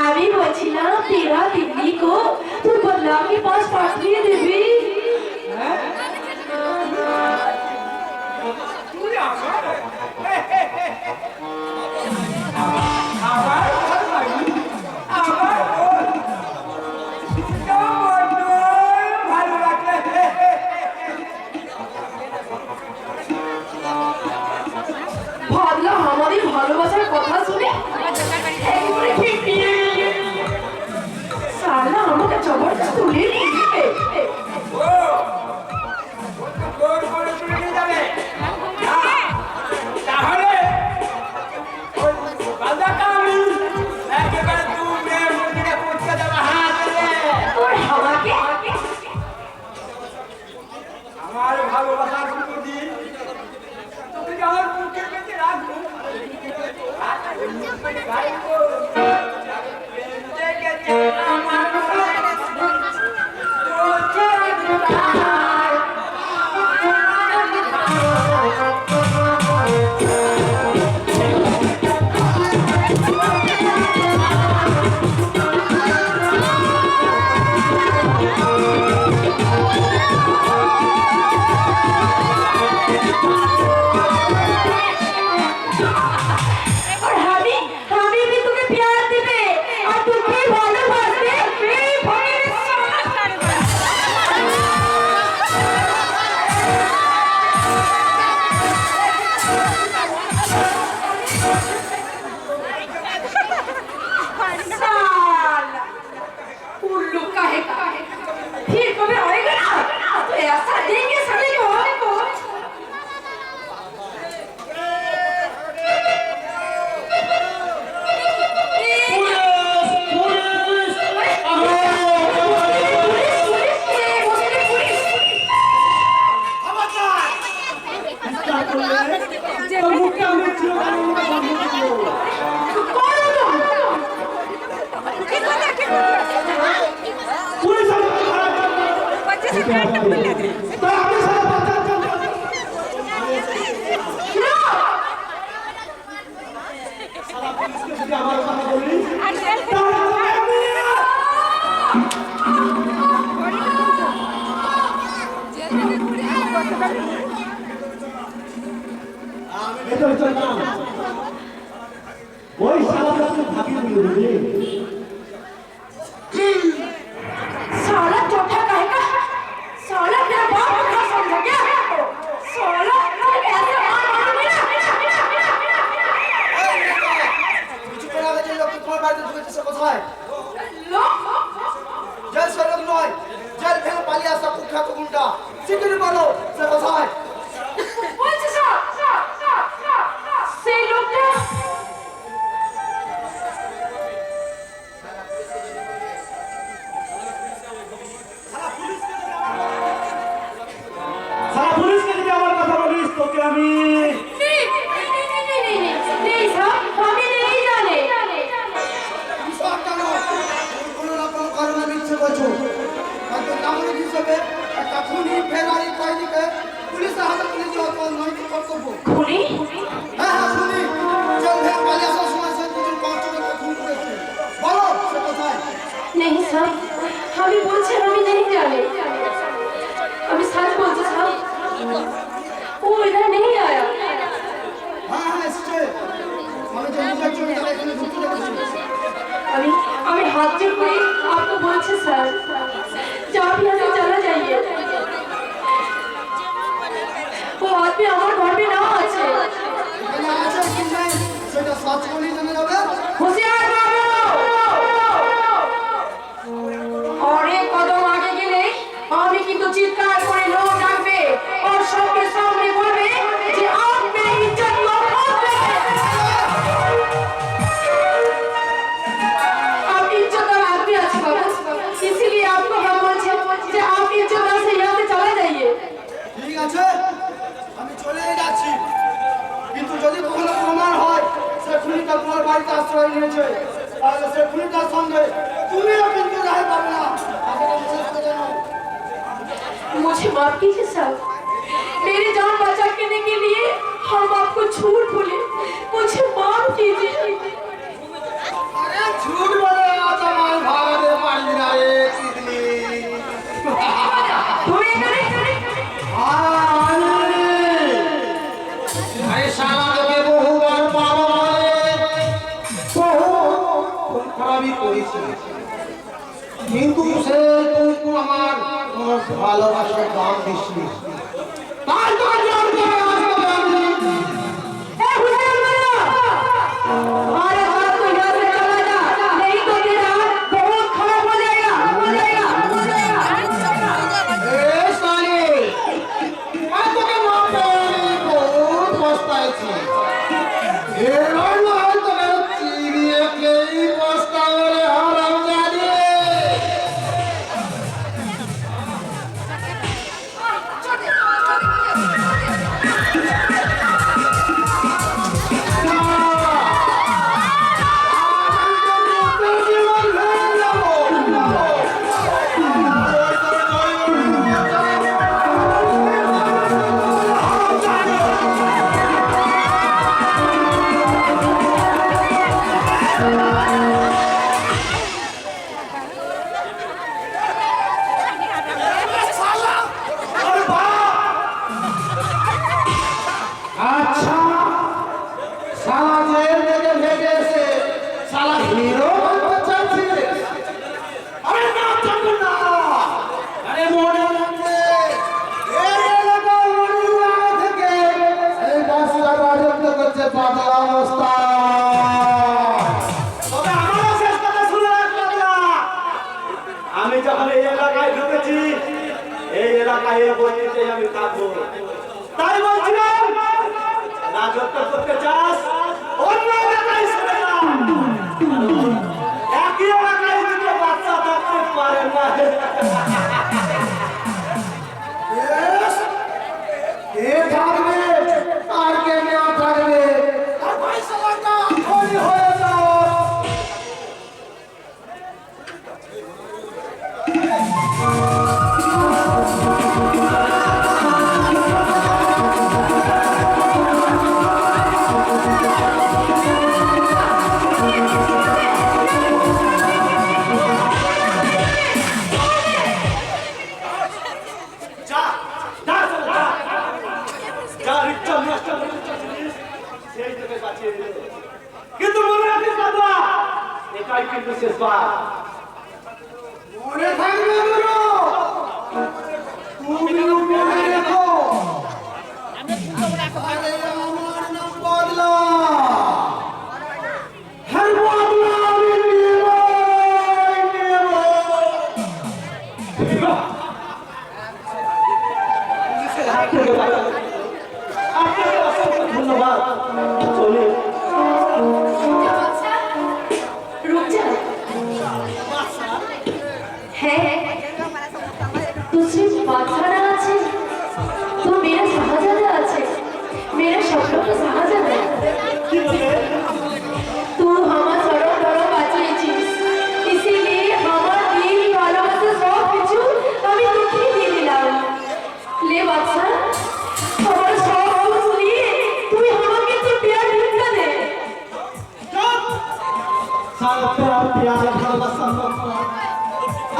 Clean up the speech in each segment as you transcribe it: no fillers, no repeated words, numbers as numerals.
আমি বলছিলাম তেরা দিল্লি को तू बदला के पास पाठिए देवी ভাবলা আমাদের ভালোবাসার কথা শুনে साला আমাকে জবরদস্ত তুলে নিয়ে যাবে তাহলে ওই বাজাটা আমি একেবারে তুমি মন্দিরে পৌঁছে দেবো হাতে তোর আমাকে আমার ভালোবাসার প্রতি তোকে আমার বুকের পেটে রাখবো साला चौथा कहेगा साला तेरा बाप का समझ गया साला ऐसे मार मेरा কিছু করা গেছে লোক তোমার বাড়িতে ঢুকেছে সে কোথায় लोग জেল সরক নয় জেল থেকে পালিয়ে আসা কুখ্যাত গুন্ডা সিকিউরিটি বলো সে কোথায় বলছে সেই লোকটা সারা পুলিশকে যদি আমার কথা বলিস তোকে আমি नहीं साहब हमें नहीं जाने বিশ্বাস করো কোনো না কোনো কারণে মিথ্যে বলছো হয়তো নাগরিক হিসেবে একটা খুনি ফেরারি কয়েদিকে পুলিশের হাতে তুলে দেওয়া তোমার নৈতিক কর্তব্য খুনি হ্যাঁ হ্যাঁ খুনি জেল থেকে পালিয়ে আসার সময় সে দুজন কনস্টেবলকে খুন করেছে বলো সে কোথায় नहीं साहब हमें बोलছে हमें नहीं जाने अभी सच बोलছে साहब वो इधर नहीं आया হ্যাঁ হ্যাঁ এসছে আমি যে নিজের জন্য তাকে এখানে ঢুকতে দেখেছি अभी हाथ जोड़ के आपको बोलছে सर जब आप यहाँ से चला जाइए वो आदमी हमारे घर में ना आछे এখানে আছে কি নাই সেটা সচ বলেই জানা যাবে होशियार बाबू और एक कदम आगे गेले আমি কিন্তু চিৎকার করে লোক ডাকবে और सबके सामने বলবে যে आप मेरी इज्जत लौटाओ आप इज्जतदार आदमी আছে बाबू इसीलिए आपको हम बोलছে যে आप इज्जतदार से यहाँ से चला जाइए ঠিক আছে আমি চলে যাচ্ছি খুনিটা তোমার বাড়িতে আশ্রয় নিয়েছে, তাহলে সে খুনিটার সঙ্গে তুমিও কিন্তু রায় পাবে না। কথাটা বিশেষ করে জানো। मुझे माफ कीजिए साहब, मेरी जान बचा करने के लिए हम आपको झूठ बोले, मुझे माफ कीजिए। अरे झूठ बोले आज আমার ভাবে পারি না রে তিতলি। তুমি এখানে আরে শালা তোকে বহুবার পাবো বহু খারাপই করেছি, কিন্তু সে তুই আমার ভালোবাসার দাম দিসনি, তাই তো জান করে আসবে আমি। ए हुसैन वाला, अरे बात तो यहाँ से चला जा, नहीं तो तेरा बहुत खराब हो जाएगा, हो जाएगा, हो जाएगा। এ সালি আমি তোকে মাফ করে বহুত পস্তাইছি, এর নয় তোকে চিড়িয়ে খেয়েই পস্তাবো রে হারামজাদি। আচ্ছা সালা জেল থেকে ভেগে এসে সালা হিরো হতে চাইছিস? আরে না চাকু না, আরে মনে রাখবে এই এলাকার মনির থেকে এই বাসটা রাজত্ব করছে পাতলা অবস্থা। তবে আমারও শেষ কথা শুনে রাখ পাগলা। আমি যখন এই এলাকায় ঢুকেছি, এই এলাকায় এই বস্তিতেই আমি থাকবো। তাই বলছিলাম, রাজত্ব করতে চাস অন্য এলাকায় চলে যা। কারণ একই এলাকায় দুটো বাচ্চা থাকতে পারে না। Yes! কে থাকবে আর কে না থাকবে, আর ভাই সবাইটা খনি হয়ে যাও। যা, যা, যা, যা, রিক্সা নষ্ট করতে চাচ্ছিস, সেই তোকে বাঁচিয়ে দিল। কিন্তু মনে রাখিস বাবা, এটাই কিন্তু শেষবার। মনে থাকবে গুরু, তুমিও মনে রেখো। আরে আমার নাম বদলা, হ্যাঁ বদলা আমি নেব। আপনাকে অসংখ্য ধন্যবাদ। চলে अच्छा, रुक जा। है तू सिर्फ बादशाह আছে, तू मेरा शाहजादा আছে, मेरा सपनों का शाहजादा। কি বলে? तू हमारा सरो बड़ो বাঁচিয়েছিস, इसीलिए हमारा दिल ভালোবাসা সব কিছু আমি তোকে দিয়ে দিলাম। ले बादशाह, हमारा সব कुछ लिए তুই আমাকে তোর প্যার ভিক্ষা দে। সারা প্যার প্যার ভালোবাসা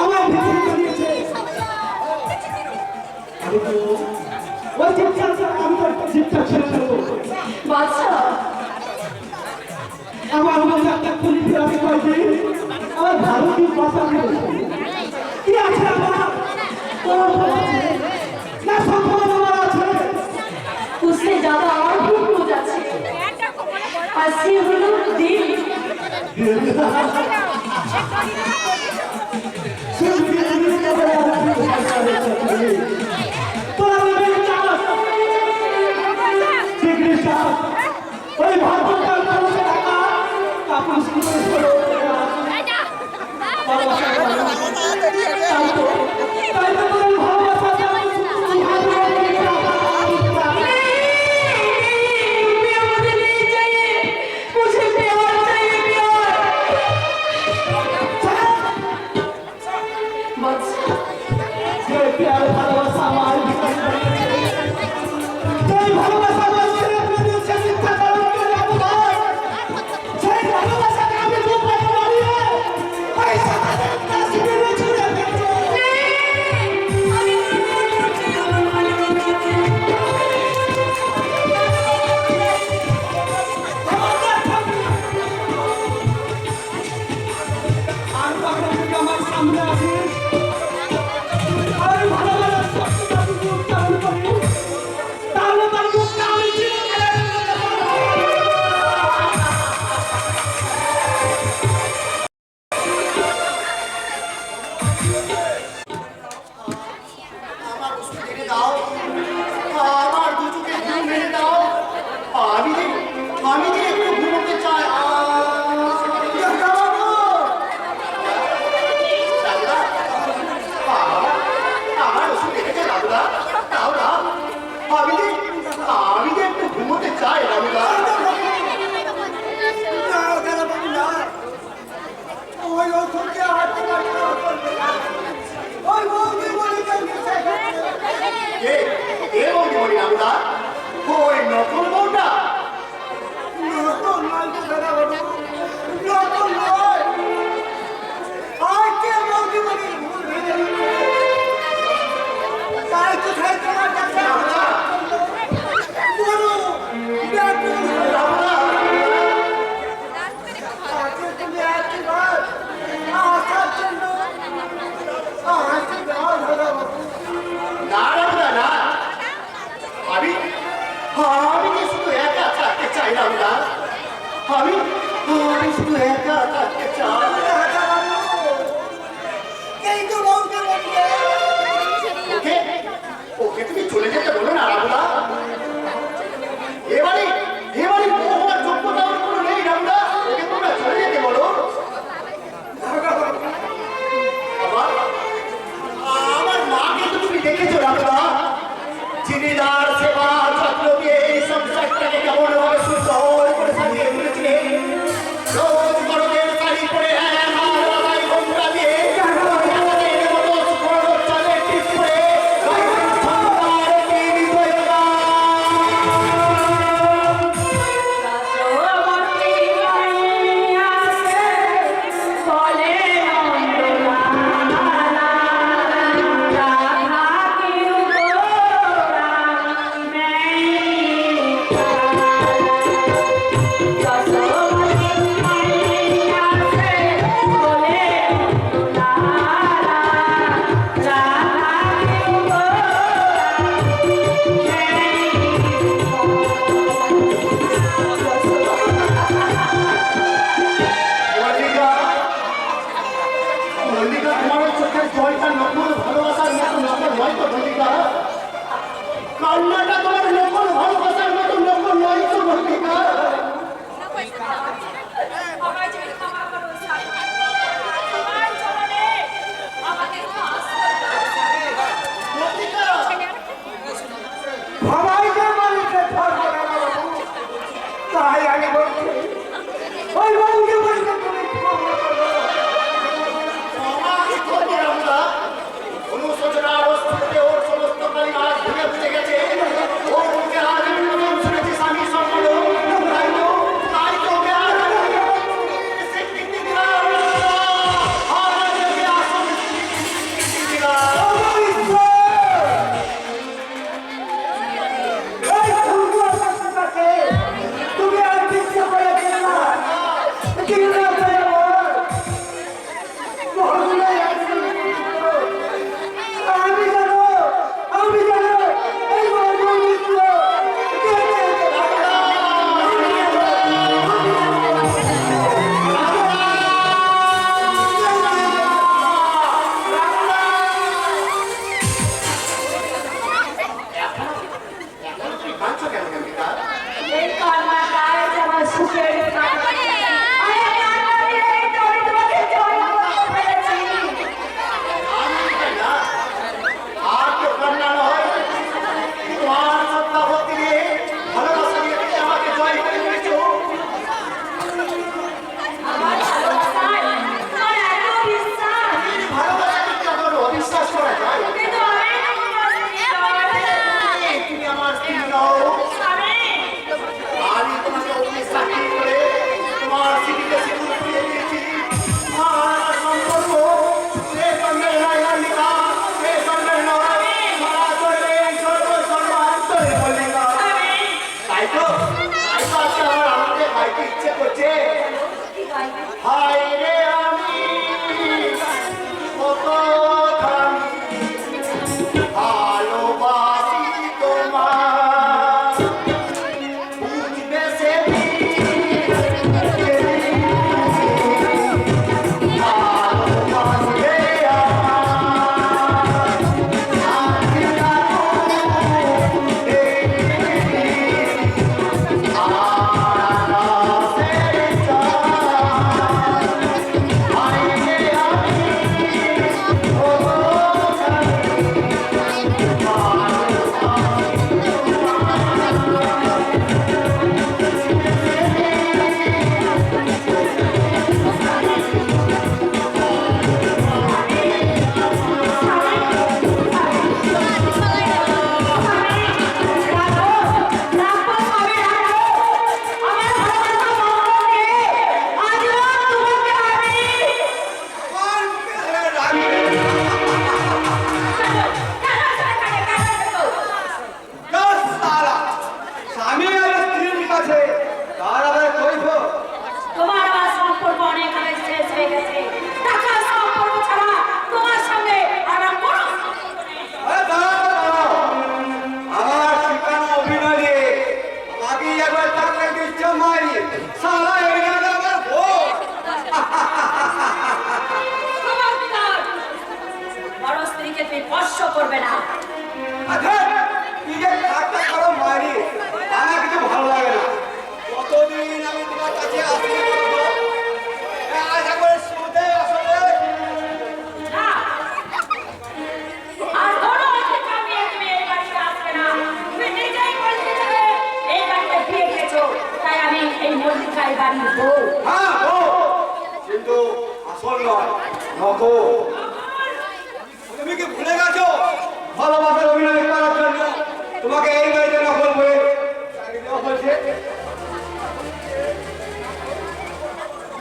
আমার ভিতরে করিয়েছে। আমি তো ওই চিন্তা আমি তো চিন্তা ছেড়ে দেবো। বাদশাহ, আমার মধ্যে একটা খুলি ফিরাতে পারছি, আমার ভারতীয় ভাষা কি আছে আমার? তোর আছে না, সম্পূর্ণ আমার আছে। उससे ज्यादा और भी हो जाते अस्सी हलो दिल ওই ভারতীয় টাকা কাপড় শুরু করে मुझे বৎসা যে প্যার ভালোবাসা আমার ভিতরে রয়েছে, সেই ভালোবাসা আমার ছেলে প্রেমে সে মিথ্যা কারণ করে অপমান, সেই ভালোবাসাকে আমি দুপায়ে মারিয়ে ওই সাতাদের কাশ্মীরে ছুঁড়ে ফেলছি। আমি আর কখন তুই আমার সামনে আসিস, আর ভালোবাসার শক্তিটা যদি উচ্চারণ করিস, তাহলে তার মুখটা আমি চিরকালের মতো আমার ওষুধ এনে দাও, আমার দু চোখে ঘুম এনে দাও, আমি যে একটু ঘুমোতে চাই। আমার ওষুধ এনেছে দাদুরা, দাও দাও, আমি যে একটু ঘুমোতে চাই দাদুরা। ওই ওষুধকে হাতে কাটতে ওই বৌদি বলি কে বৌদি বলি দাদুরা? ওই নকল বউটা? নকল নয় তো দাদা বাবু, নকল নয়। আর কে বৌদি বলি ভুল ভেবে তাই তো খাই তোমার কাছে বলো ডাক্তার দাদা আজকে তুমি একবার আসার জন্য আসতে দাও দাদা বাবু। না দাদা না, আমি যে শুধু একা থাকতে চাই না দাদা, আমি শুধু একা থাকতে চাই। এই তো বলতে বলতে ওকে তুমি চলে যেতে বলো না রাবুদা। এবারে বউ হওয়ার যোগ্যতা ওর কোনো নেই রাবুদা, ওকে তোমরা চলে যেতে বলো। আমার মাকে তো তুমি দেখেছো রাবুদা, চিনিদার সেবা যত্ন দিয়ে এই সংসারটাকে কেমন ভাবে সুন্দর করে সাজিয়ে তুলেছিলেন। রোজ গরমের শাড়ি পরে বাবাই ঘোমটা দিয়ে আমাদের মতো সুন্দর চালের টিপ পরে সংসার দিন জয়গা। রাজমতি গাইয়াছে বলে নন্দলালা রাধা কি তুমি স্পর্শ করবে না। আচ্ছা কি যে কাজটা করো মারি আমার কিছু ভালো লাগে না। কতদিন আমি তোমার কাছে আসি বলতো আশা করে শুনতে আসলে না, আর কোনো অধিকার নিয়ে তুমি এই বাড়িতে আসবে না। তুমি নিজেই বলতে দেবে এই বাড়িতে বিয়ে দিয়েছো, তাই আমি এই মল্লিকার বাড়ির বউ। হ্যাঁ ও কিন্তু আসল নয় নকল। তুমি কি ভুলে গেছো ভালোবাসার অভিনয় করার জন্য তোমাকে এই বাড়িতে নকল করে চাকরি দেওয়া হয়েছে?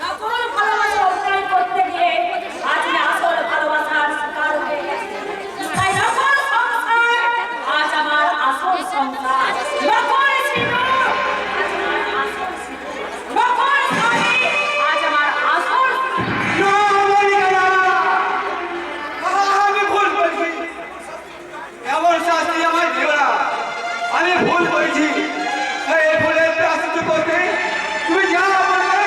নকল ভালোবাসা অভিনয় করতে গিয়ে আজ আমি আসল ভালোবাসার শিকার হয়ে গেছি। তাই নকল সংসার আজ আমার আসল সংসার। নকল সিঁদুর আজ আমার আসল সিঁদুর। নকল শাড়ি আজ আমার আসল শাড়ি। না, মল্লিকা না। আমি ভুল করেছি। এমন শাস্তি আমায় দিও না। আমি ভুল করেছি। এই ভুলের প্রায়শ্চিত্ত করতে তুমি যা বলবে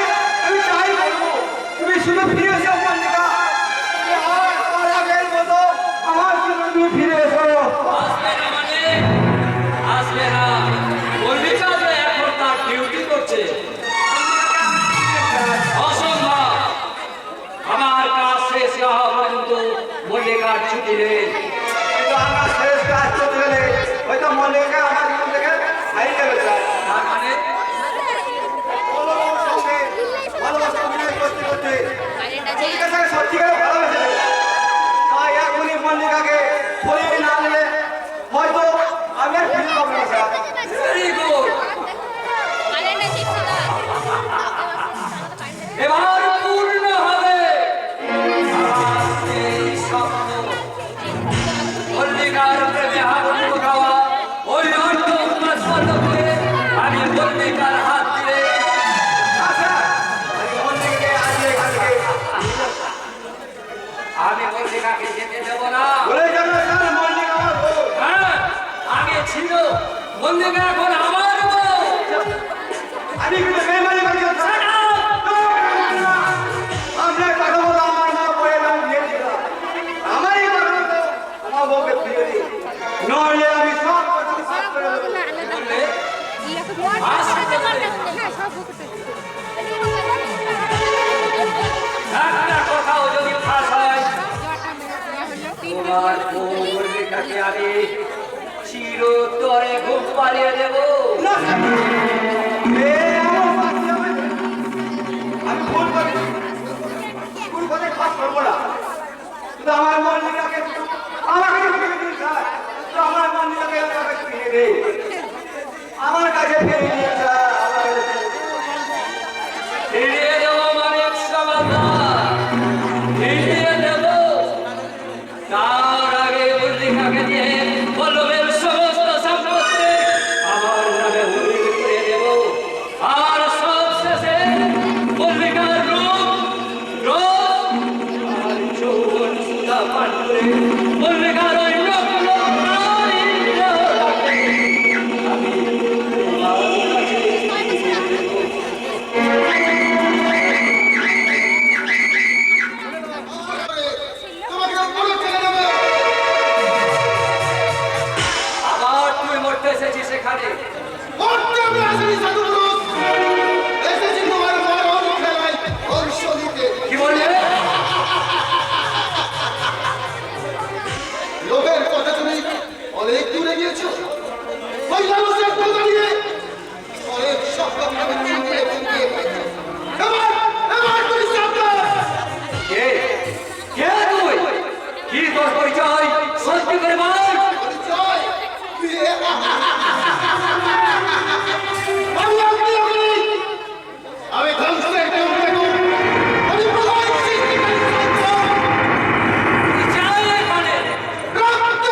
আমি তাই করবো। তুমি শুধু ফিরে এসো মল্লিকা। আর আগের মতো আমার জন্য তুমি ফিরে এসো। আসবে না মানে আসবে না। মল্লিকা যে এখন তার ডিউটি করছে। অসম্ভব। আমার কাজ শেষ না হওয়া পর্যন্ত মল্লিকার ছুটি নেই। কিন্তু আমরা শেষ কাজ করতে গেলে হয়তো মল্লিকা আমার জীবন থেকে হারিয়ে যাবে স্যার। তার মানে বলরামের সঙ্গে ভালোবাসা অভিনয় করতে করতে মল্লিকাকে সত্যিকারে ভালোবেসে ফেলেছি। তাই এখনই মল্লিকাকে সরিয়ে না নিলে হয়তো আমি আর ফিরে পাবো না স্যার। Very good. এবার পূর্ণ হবে আমার এই স্বপ্ন। মল্লিকার প্রেমে হাবুডুবু খাওয়া, ওই অর্থ উন্মাদ করে আমি মল্লিকার হাত দিয়ে আচ্ছা, আমি মল্লিকাকে আজকে এখান থেকে আমি মল্লিকাকে যেতে দেব না। বলে যাবে স্যার মল্লিকা আমার বউ। হ্যাঁ, আগে ছিল, মল্লিকা এখন আমার বউ। আমি কিন্তু বেমানি করছি স্যার। আপনার কথা বলো আমার মা বইয়ের নাম দিয়ে দিলাম। আমারই কথা মতো আমার বউকে ফিরে দিই। নইলে আমি সব কথা সাফ করে দেবো। বললে একটা কথাও যদি ফাঁস হয়, তোমার বউ মল্লিকাকে আমি চিরতরে ঘুম পাড়িয়ে দেবো। না স্যার, এ আমার বাচ্চা হবে। আমি ভুল করেছি। ভুল করে কাজ করবো না। কিন্তু আমার মল্লিকাকে আমাকে ফিরে দিন স্যার। তো আমার মল্লিকাকে আমাকে ফিরে দিন। আমার কাছে ফিরে দিন স্যার। আমার কাছে ফিরে দিন। ফিরিয়ে দেবো মানে ফিরিয়ে দেবো। তার আগে মল্লিকাকে দিয়ে বল্লভের সমস্ত সম্পত্তি আমার নামে উল্লেখ করে দেব। আর সব শেষে মল্লিকার রূপ আর যৌবন সুধা পান করে মল্লিকার ওই নগ্ন নারীর আমি তোমার কাছে ফিরিয়ে দেবো। আবার তুই মরতে এসেছিস সেখানে। কি বললে? লোকের কথা তুমি অনেক দূরে গিয়েছো। ওই মানুষের কথা নিয়ে অনেক স্বপ্ন তুমি চুকিয়ে চুকিয়ে পেয়েছো। এবার তুমি সাবধান। কে কে তুই? কি তোর পরিচয়? সত্যি করে বল। পরিচয়? আমি আপনি আপনি। আমি ধ্বংসের দেবতা। আমি প্রধান সৃষ্টিকারী সত্য। তুই যাই এখানে। রক্ত।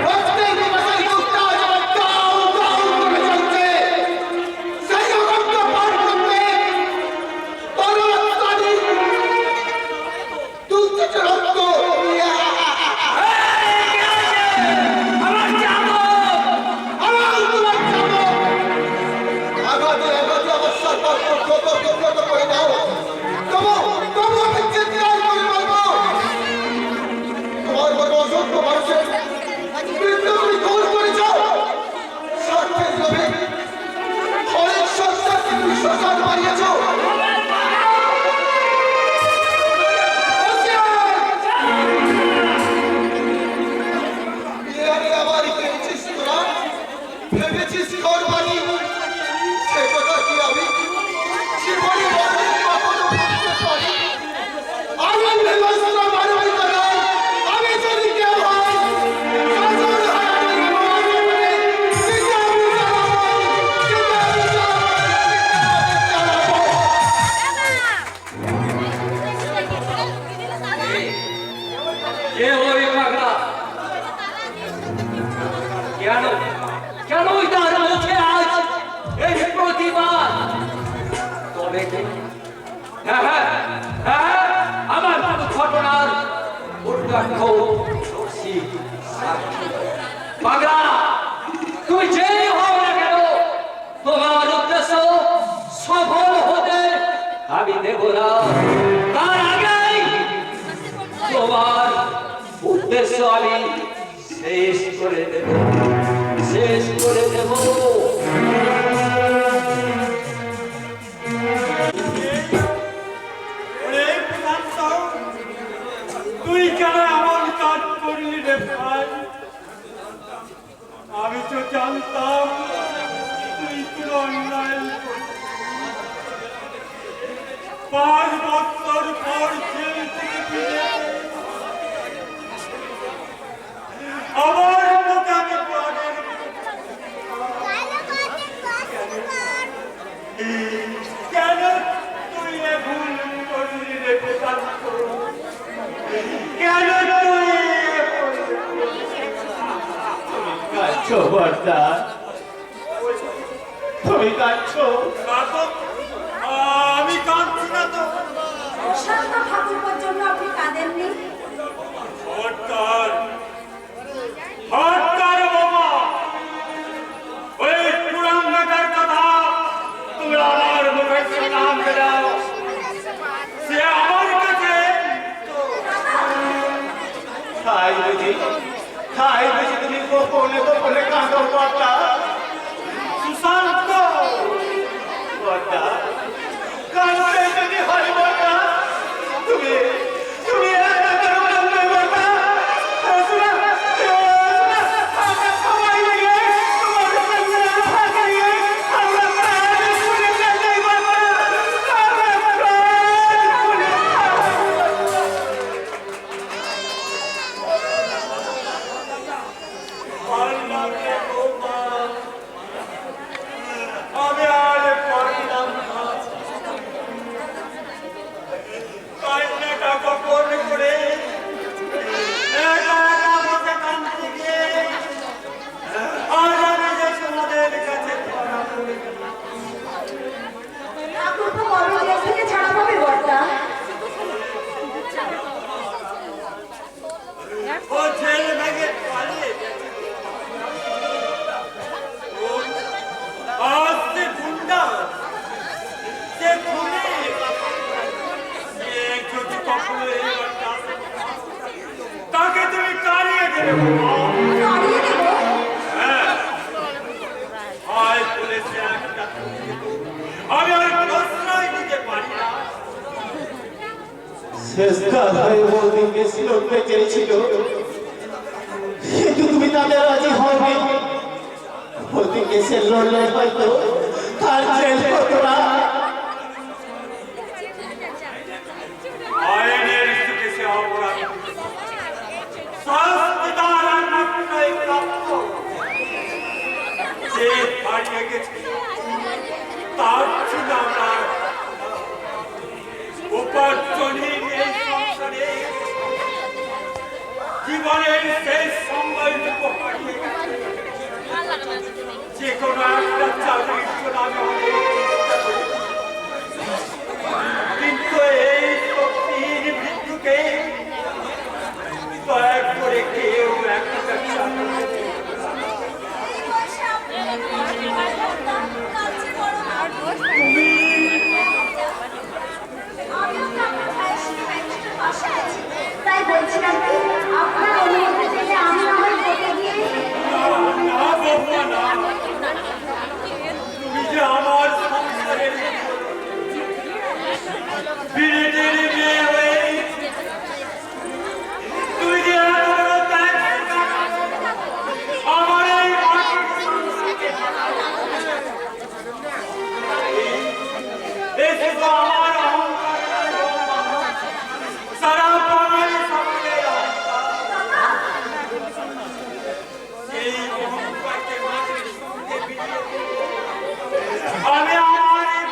রক্তের পিপাসায় বুকটা যেমন দাউ দাউ করে জ্বলছে, সেই রক্ত পান করতে তরুণী তুলছে রক্ত। এই, কে আছে? হ্যাঁ হ্যাঁ হ্যাঁ আমার কোনো ঘটনার উল্টাক্ষ দোষী সাক্ষী। পাগলা তুমি যেই হও না কেন তোমার উদ্দেশ্য সফল হতে আমি দেব না। তার আগেই তোমার উদ্দেশ্য আমি শেষ করে দেব, শেষ করে দেব। ওরে শান্ত, তুই কেন এমন কাজ করলি রে ভাই? আমি তো জানতাম তুই কোনো অন্যায় করবি। 5 বছর পর জেল থেকে ফিরে আবার তোকে আমি প্রাণের কেন তুই এ ভুল করলি রে শান্ত? কেন তুই এ ভুল করলি? কাঁদছো বর্দা, তুমি কাঁদছো? আমি কাঁদছি না তো। শান্ত ঠাকুরপোর জন্য আপনি কাঁদেননি? হরতাল হরতাল বাবা, ওই পুরাঙ্গাটার কথা তুমি আমার মুখের সামনে নাম বেরাও। সে আমার কাছে খাই বুঝি তুমি গোপনে গোপনে কাঁদো বর্দা? সুশান্ত বর্দা, কাঁদলে যদি হয় বর্দা, তুমি তুমি একা করো না বর্দা। শোনা, আমরা সবাই মিলে তোমার সঙ্গে হাত নিয়ে আমরা প্রাণ খুলে যাই বর্দা, আমরা প্রাণ খুলে পারলাম রে বৌমা, আমি আর পারলাম না। কান্নাটা গোপন করে একা একা বসে কাঁদতে গিয়ে আজ আমি যে তোমাদের কাছে ধরা পড়ে গেলাম। ঠাকুরপো কবে জেল থেকে ছাড়া পাবে বর্দা? ও জেল ভেঙে পালিয়ে গেছে। আজ সে গুন্ডা, সে খুনি, সে যদি কখনো এই ঘরটা আসে, তাকে তুমি তাড়িয়ে দেবে বাবা। তাড়িয়ে দেবো? হ্যাঁ, হয় পুলিশে একটা ধরিয়ে দেবো। আমি আর প্রশ্রয় দিতে পারি না। শেষকাল হয়ে বৌদিকে সিলতে চেয়েছিল, কিন্তু তুমি তাদের রাজি হবে। বৌদিকে সে লড়লে হয়তো তার জেল হতো না। আইনের চোখে সে অপরাধ শাস্তি তার একটাই প্রাপ্য। যে হারিয়ে গেছে তার ছিল আমার উপার্জনের এই সংসারে জীবনের শেষ সময়টুকু হারিয়ে গেছে। যে কোনো একটা চাকরির জন্য আমি অনেক চেষ্টা করেছি, কিন্তু এই শক্তির মৃত্যুকে দয়া করে কেউ একটা চাকরি দেবে না। তুমি তাই বলছিলাম কি, আপনার অনুমতি পেলে আমি আমার কোর্টে গিয়ে না বাবা না, তুমি যে আমার সংসারের বিরেটের মেয়ে হয়ে তুই যে এত বড় ত্যাগ আমার এই মাটির সংসারকে এসে তো আমার অহংকার নয় বাবা, সারা বাঙালি সমাজের অহংকার। এই অহংকারকে মাটির সঙ্গে বিলিয়ে দিয়ে আমি আমার এই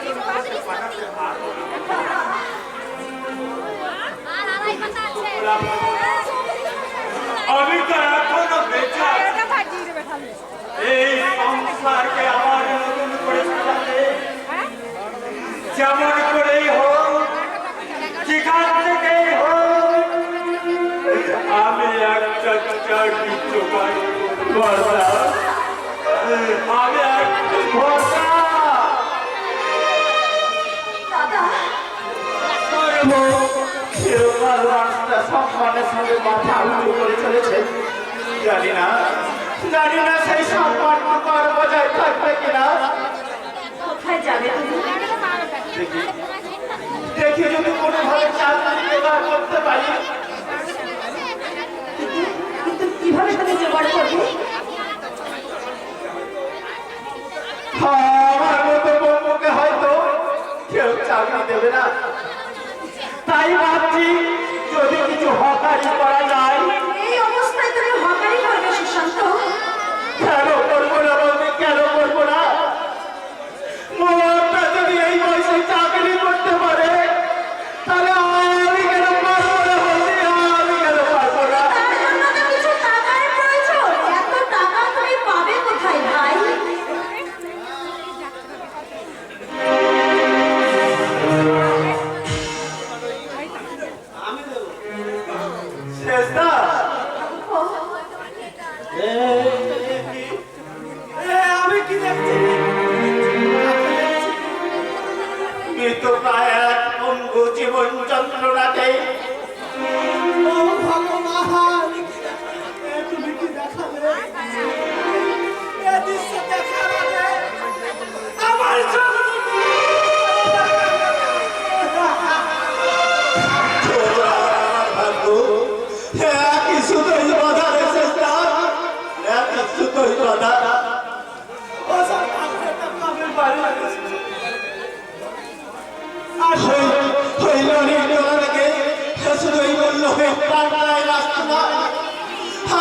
লোককে পাঠাতে পারবো না। আমি তো এখনো বেঁচে আছি। এই সংসারকে আবার নতুন করে সাজাতে যেমন করেই হোক, যেখান থেকেই হোক, আমি একটা চাকরি জোগাড় করব। আমি একটু ভরসা দাদা করবো। চিরকাল রাস্তা সম্মানের সঙ্গে মাথা উঁচু করে চলেছে। জানি না সেই সম্মানটুকু আর বজায় থাকবে কিনা। কোথায় যাবে তুমি? দেখি যদি কোনোভাবে চাকরি জোগাড় করতে পারি। কিন্তু কিভাবে তুমি জোগাড় করবে? আমার মতো বন্ধুকে হয়তো কেউ চাকরি দেবে না, তাই ভাবছি যদি কিছু হকারি করা যায়। এই অবস্থায় তুমি হকারি করবে সুশান্ত? কেন করবো না বলতে, কেন করবো না? মোটা যদি এই বয়সে চাকরি করতে পারে তাহলে আমি কেন পারবো না বলতে, আমি কেন পারবো না? তার জন্য তো কিছু টাকার প্রয়োজন। এত টাকা তুমি পাবে কোথায় ভাই? শেষদা, আমি কি দেখছি? মৃত্যু প্রায় এক পঙ্গু জীবন যন্ত্রণাতে ও ভগবান, তুমি কি দেখালে? এ দৃশ্য দেখার আগে আমার চোখ কিছুতেই বাধা রে শেষদা, কিছুতেই বাধা। ওসব কাপড়ের বাড়ি হইল নির্জনকে শুধুই মূল্য হয়ে প্রাণায় রাস্তা না,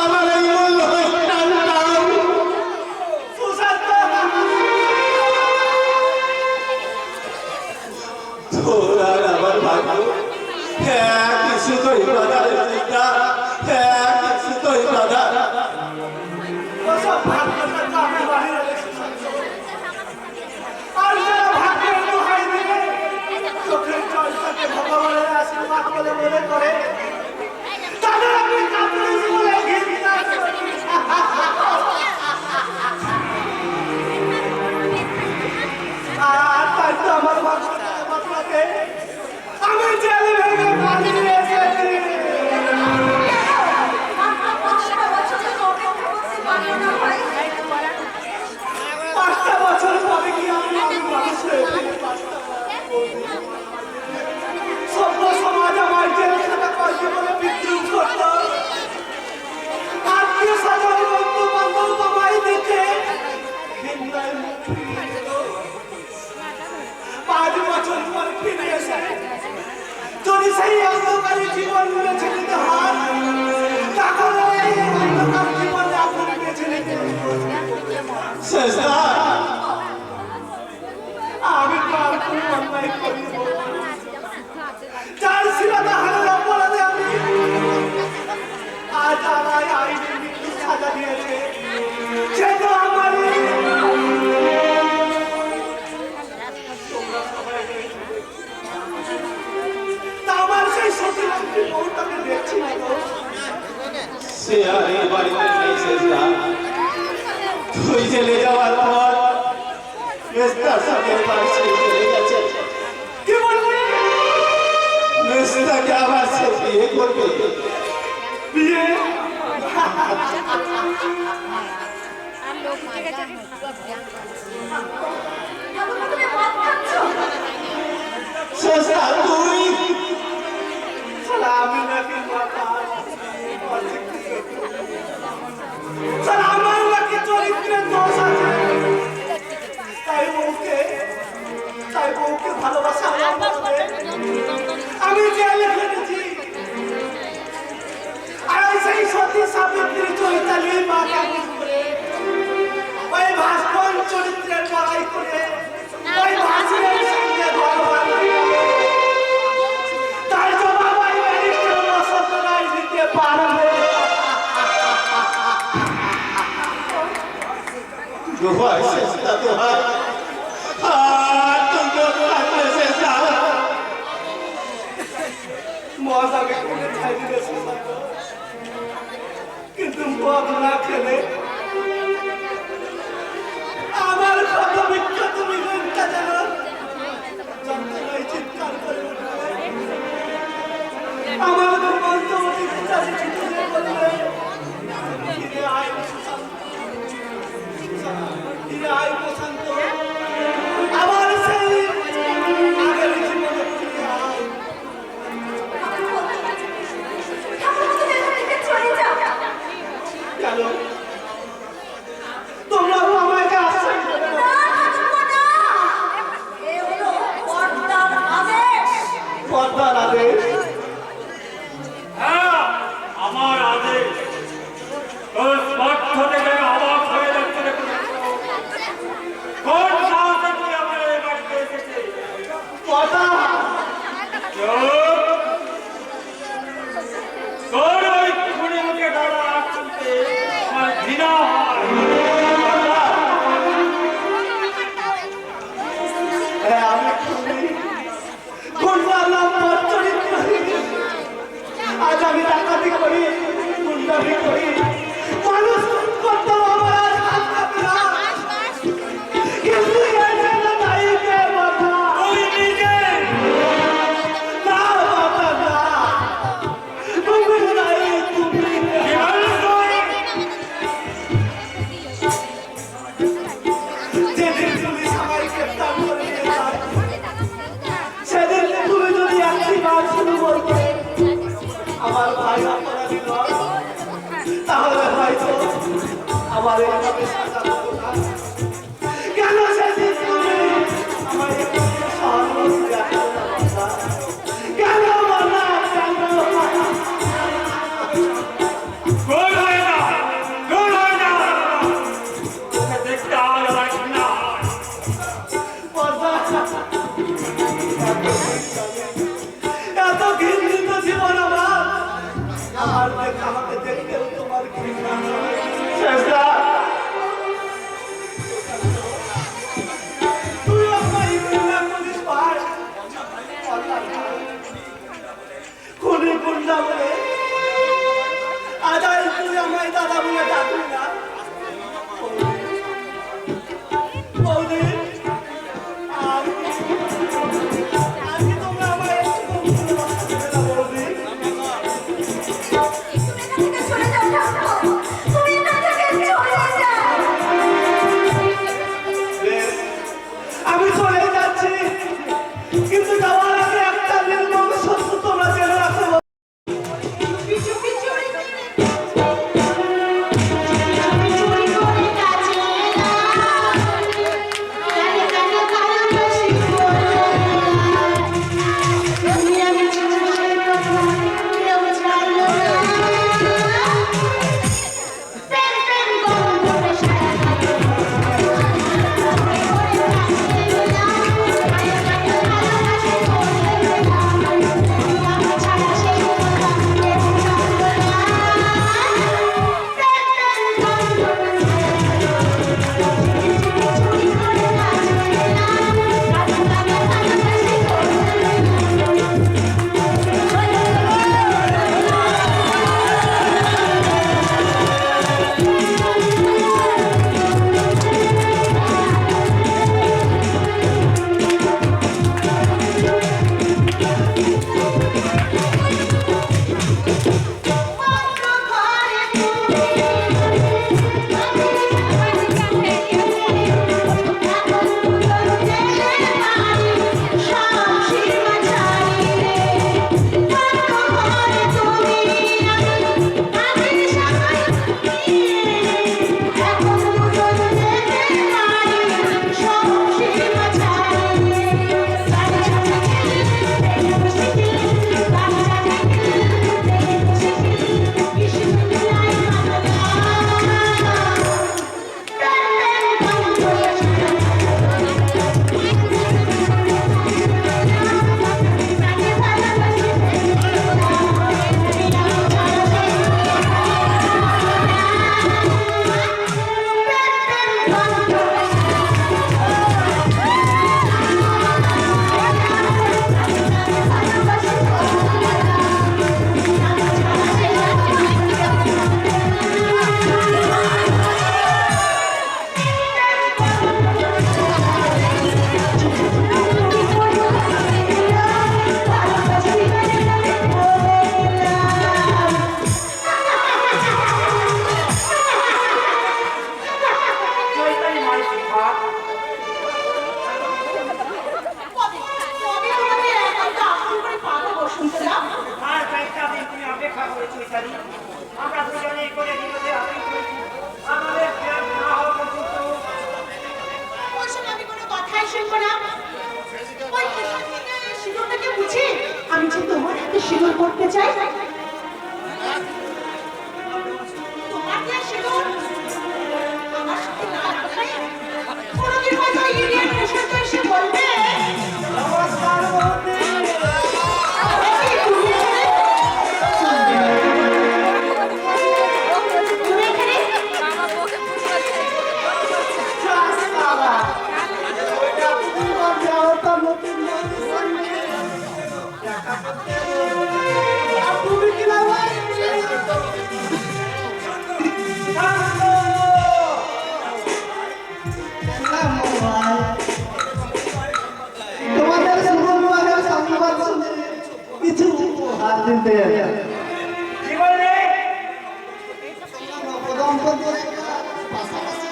আমার এই মূল্য হয়ে প্রাণটাও। তোর আর আমার ভাগ্য কিছুতেই বাধা রে শেষদা, কিছুতেই বাধা। ওসব ভাগ্যের কাপড়ের বাড়ি আর যারা ভাগ্যের দোহাই দিলে চোখের জলটাকে ভগবানের আশীর্বাদ বলে মনে করে তাদের আমি কাপড়ে জীবনে ঘৃণা করি। আর তাই তো আমার ভাগ্যকে আমি জেলে ভেঙে পালিয়ে এসেছি। পাঁচটা বছর পরে কি আমি মানুষ হয়ে গেছি? সভ্য সমাজ আমার জেলখানা করছে বলে বিদ্রুপ করত। আত্মীয় স্বজন বন্ধু বান্ধব সবাই দেখে ঘৃণায় মুখ ফিরিয়ে দিল। 5 বছর পর ফিরে এসে যদি সেই অন্ধকারী জীবন বেছে নিতে হয় তাহলে এই অন্ধকার জীবন আপনি বেছে নিতে শেষদা, আমি তো আর কোনো অন্যায় করিব। যার সীমানা হারার অপরাধে আমি আজ আমায় আইনের মৃত্যু সাজা দিয়েছে সে তো আমারই। তা আমার সেই সতীলক্ষ্মী বউটাকে দেখছি না তো। সে আর এই বাড়িতে নেই শেষদা। তুই জেলে যাওয়ার পর মেস্তার সঙ্গে বাড়ি ছেড়ে চলে গেছে। কি বলবি? মেস্তাকে আবার সে বিয়ে করবে। বিয়ে? তুমি মদ খাচ্ছ? শেষদা, তুই শালা আমি নাকি মাথা শালা আমার নাকি চরিত্রের দোষ আছে। তাই বউকে ভালোবাসা আমি জেলে খেটেছি। আর সেই সতী সাবিত্রী চরিত্রে মা কালী করে ওই ভাস্কর চরিত্রের লড়াই করে ওই ভাসিরের সঙ্গে ভগবান তার জবাব আমি ব্যারিস্টার নসত রায় দিতে পারবে। দোহাই শেষদা, দোহাই। আর তুই তো থাকলে শেষদা। মদ আগে করে খাই দিয়েছে কিন্তু মদ না খেলে আমার কত বিখ্যাত বিঘ্নটা যেন যন্ত্রণায় চিৎকার করে উঠবে আমার মন্তব্য চাষি ছুটে যেয়ে বলবে ফিরে আয় সুশান্ত ফিরে আয় প্রশান্ত আবার সেই আগের জীবনে ফিরে আয় কেন তোমরা আমায় আশ্রয় দেবে না পর্দার আদেশ হ্যাঁ আমার আদেশ তোর স্বার্থ থেকে অবাক হয়ে যাচ্ছে দেখুন কোন সাহসে তুই আমার এই বাড়িতে এসেছিস পর্দা চুপ! তোর ওই খুনি মুখে গলা আঁচ শুনতে আমার ঘৃণা হয় হ্যাঁ আমি গুন্ডালাম চরিত্রহীন আজ আমি ডাকাতি করি গুন্ডামি করি মানুষ করতেও আমার আর হাত কাঁপে না কিন্তু এর জন্য দায়ী কে বাবা তুই নিজে না বাবা না তুমি দায়ী তুমি যেদিন পুলিশ আমায় গ্রেফতার করে নিয়ে যায় পারি আমরা দুজনেই করে দিতে আমি আমাদের জ্ঞান না হওয়া পর্যন্ত ওর সঙ্গে আমি কোনো কথাই শুনবো না। ওই সিঁদুরটাকে বুঝি আমি যে তোমার হাতে সিঁদুর করতে চাই। তোমার দিয়ে সিঁদুর আমার সাথে না রাখাই কোনোদিন হয়তো ইন্ডিয়ান পেশেন্ট এসে বলবে নমস্কার বন্ধু তুমি এখানে তোমাদের শুভ বিবাহের সংবাদ শুনে কিছু উপহার দিতে কি বললে দম্পতির পাশাপাশি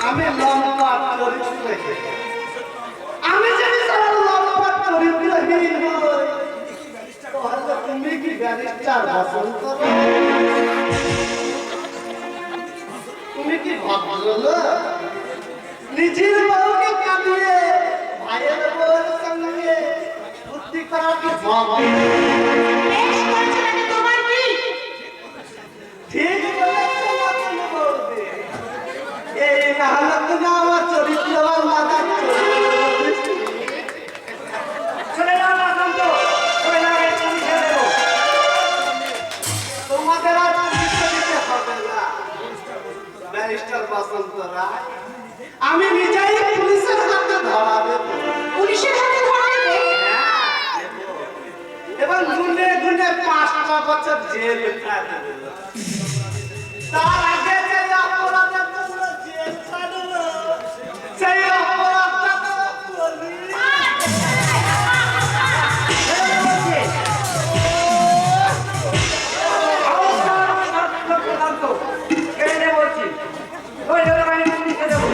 আমি লম্বা চরিত্র রেখে আমি যদি সারা লম্বা চরিত্রহীন হই তাহলে তুমি কি ব্যারিস্টার বসন্ত তুমি কি ভদ্রলোক নিজের বউকে কাঁদিয়ে ভাইয়ের বউর সঙ্গে বুদ্ধি করা কি ভাব বেশ করছো না তোমার কি ঠিক বলেছো মতন বলবে এই না হলে তুমি আমার চরিত্রবান মাতার চলে যাও বসন্ত ওই লাগে তুমি ছেড়ে দেবো তোমাদের আর চিকিৎসা দিতে হবে না ব্যারিস্টার বসন্ত রায় আমি নিজেই পুলিশের হাতে ধরা দেবো পুলিশের হাতে ধরা দেবে এবং গুনে গুনে 5টা বছর জেল কাটবে তার আগে যে অপরাধের জন্য জেল কাটবে সেই অপরাধটা তো পুলিশ বসন্ত ছেড়ে দে বলছি ওই ধরে আমি পুলিশে দেবো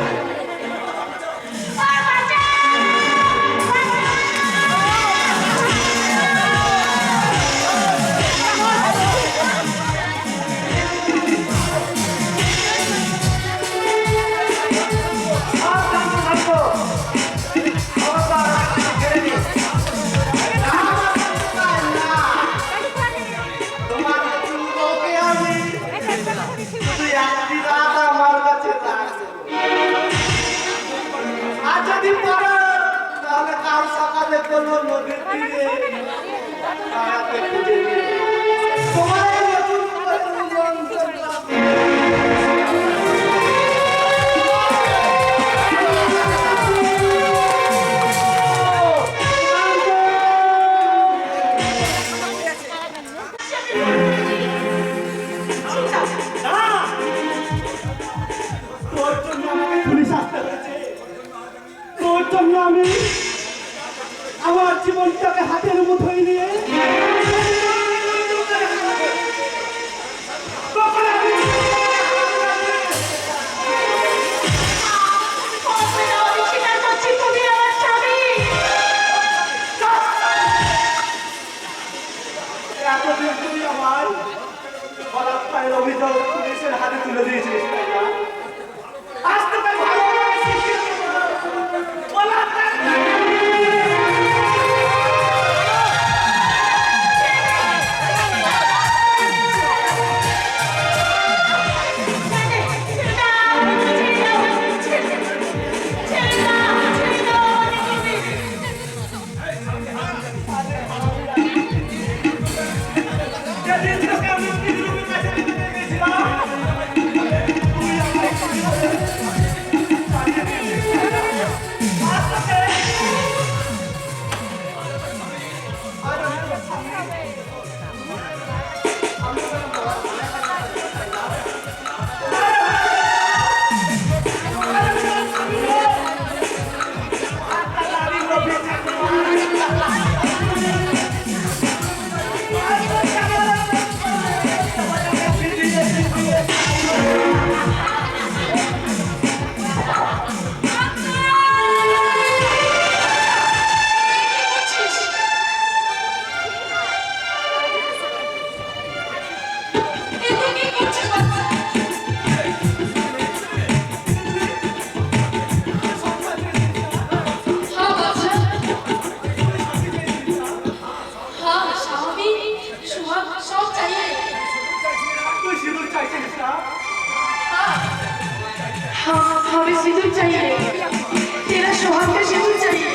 তোমার চুলকে আমি শুধু একটি রাত আমার কাছে রাখবো। আর যদি পারো তাহলে কাল সকালে কোনো নদীর তীরে বেড়াতে খুঁজে নিও। তোমার এই নতুন করে জীবন চলবে। তোর জন্য আমাকে পুলিশ আসতে হয়েছে তোর জন্য আমি আমার জীবনটাকে হাতের মুঠোয় নিয়ে তখন আমি স্বীকার করছি তুমি আমার স্বামী এতদিন তুই আমার বলাৎকারের অভিযোগ পুলিশের হাতে তুলে দিয়েছিস তাই না? আজ তোকে ভালোভাবে শিখিয়ে দেবো। বলাৎকার যেদিন তোকে আমি পৃথিবীর কাছে নিয়ে গেছিলাম, তুই আমার সঙ্গে চালিয়ে দিয়েছিস। আজ তোকে আমি हमें सिंदूर चाहिए, तेरा सुहाग का सिंदूर चाहिए।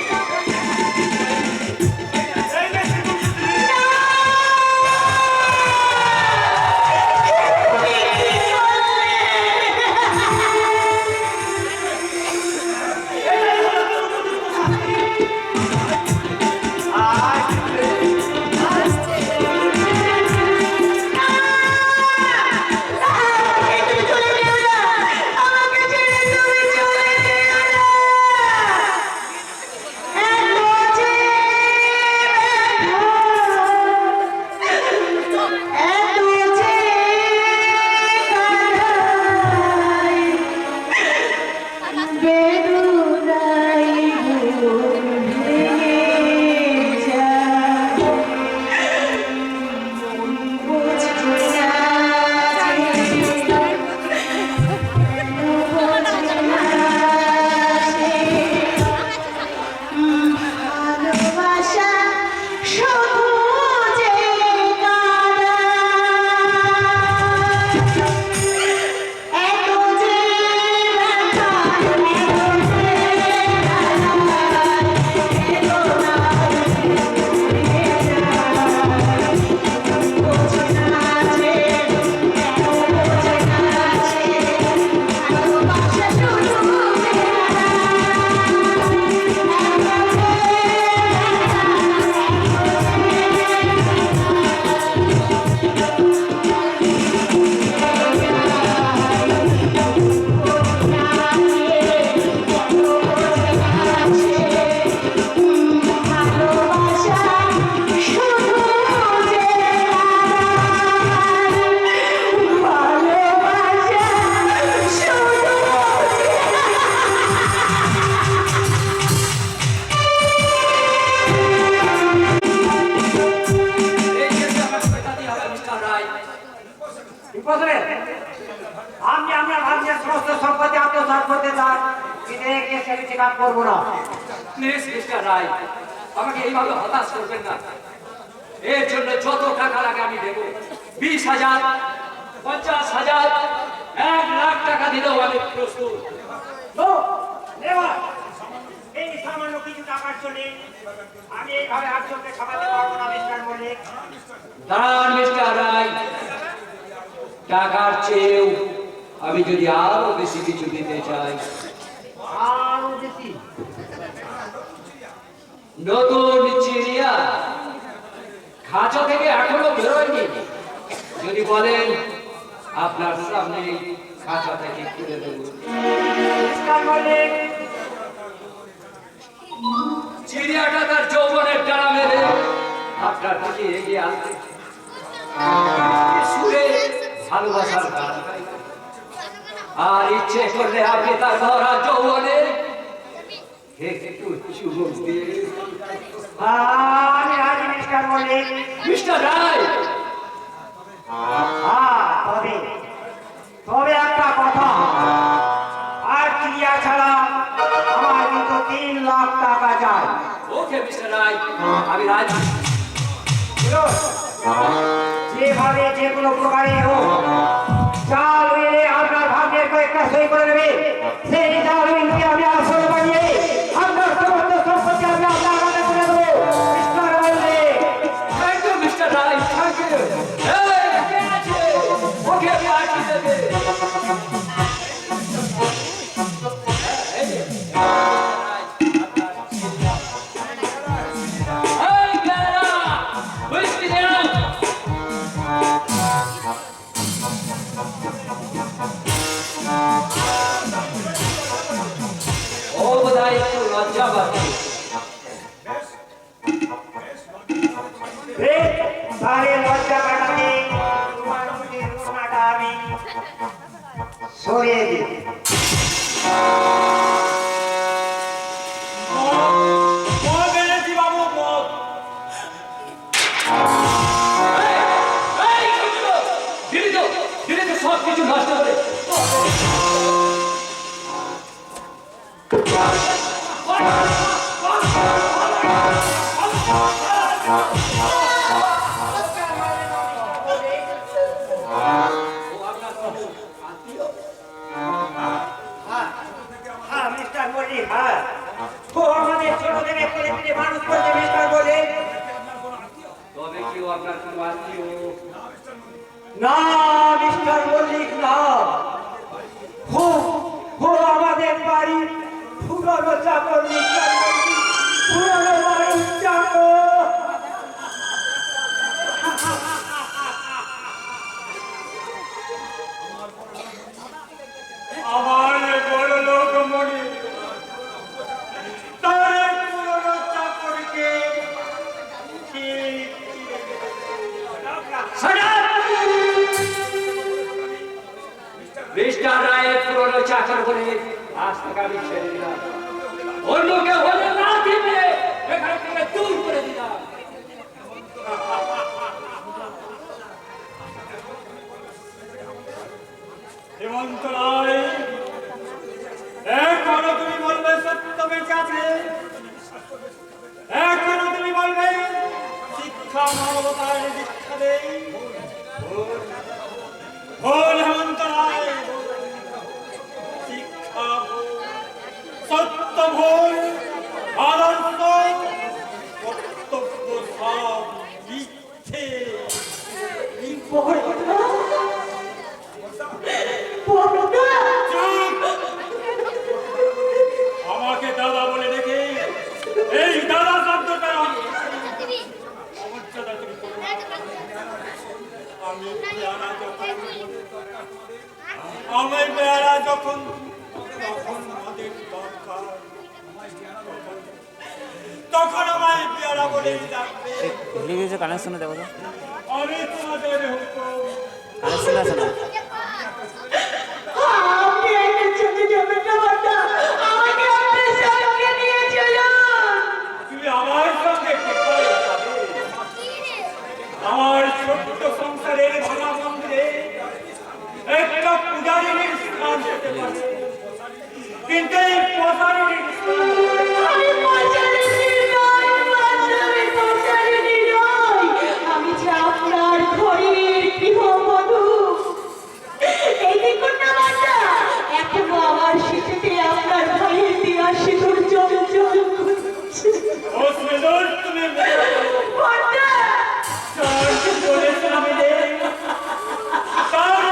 আমি আপনার ভাগ্যের সমস্ত সম্পত্তি আত্মসাৎ করতে চাই, বিদেকে সেটি চেকআপ করবো না। প্লিজ মিস্টার রায়, আমাকে এইভাবে হতাশ করবেন না। এর জন্য যত টাকা লাগে আমি দেবো, 20,000, 50,000, 1 লাখ টাকা দিলেও আমি প্রস্তুত। এই সামান্য কিছু টাকার জন্য আমি এইভাবে একজনকে খাওয়াতে পারবো না মিস্টার মল্লিক। দাঁড়ান মিস্টার রায়, টাকার চেয়েও আমি যদি আরো বেশি কিছু দিতে চাই, আরো বেশি নতুন চিড়িয়া খাঁচা থেকে এখনো বেরোয়নি, যদি বলেন আপনার সামনে খাঁচা থেকে খুলে দেবো। মিস্টার মল্লিক, চিড়িয়াটা তার যৌবনের ডানা মেরে আপনার দিকে এগিয়ে আসবে, সুরে ভালোবাসার গান গাইবে। আর ইচ্ছে করলে আপনি তার ভরা যৌবনে একটু চুমুক দিয়ে আমি রাজি মিস্টার মল্লিক। মিস্টার রায়, তবে তবে একটা কথা, আর চিড়িয়া ছাড়া আমার কিন্তু 3 লাখ টাকা চাই। ওকে মিস্টার রায়, আমি রাজি। যেভাবে যে কোনো প্রকারে হোক চাল উইলে আপনার ভাগ্যের কয়েকটা সই করে দেবে, সেই চাল উইলকে আমি আসল বানিয়ে আপনার সমস্ত সম্পত্তি আমি আপনার কাছে করে দেবো mister Mallick. Thank you mister Roy, thank you. Okay party দেবে। ও বোধহয় একটু লজ্জা পাচ্ছে। তাহলে লজ্জা কাটাতে তোমার মুখের রোনাটা আমি সরিয়ে দিই। সব কিছু নষ্ট করে না মিস্টার মল্লিক না, ও আমাদের বাড়ির পুরনো চাকর মিস্টার মল্লিক, পুরনো বাড়ির চাকর। আমার বড় লোক মনে তার পুরনো চাকরকে মিস্টার রায়ের পুরনো চাকর বলে আজ থেকে আমি ছেড়ে দিলাম। অন্যকে হলে না দিবে এখান থেকে দূর করে দিলাম। হেমন্ত রায়, এখনো তুমি বলবে সত্য বেঁচে আছে, এখনো তুমি বলবে শিক্ষা মানবতার দীক্ষা দেই। ভুল হেমন্ত রায়, শিক্ষা ভুল, সত্য ভুল, আদর্শ কর্তব্য সব ইচ্ছে। চুপ! আমাকে দাদা বলে ডেকে এই দাদা শব্দটা অমর্যাদা তুমি করো না। আমি পেয়ারা যখন তখন আমাদের দরকার, তখন আমায় পেয়ারা বলে ডাকবে। কানেকশনে দেখো তো, আমি তোমাদের হুকুম। কানেকশন আছে না? আপনি একটা চলে যাবেন না বাবা, আমাকে আপনার সঙ্গে নিয়ে চলুন। তুমি আমার সঙ্গে কোথায় যাবে? আমার ছোট্ট সংসারের ভাঙা মন্দিরে একটা পূজারীর স্থান পেতে পারে, কিন্তু এই পূজারীর স্থান আমি পৌঁছারিনি নই, আমি পৌঁছারিনি নই। আমি যে আপনার ঘরের গৃহবধূ। এই দেখুন না বাবা, এখনো আমার শিশুতে আপনার ভাইয়ের দেওয়া সিঁদুর জল জল করছে। ও সুন্দর, তুমি বাবা, বলেছিলাম রে, তার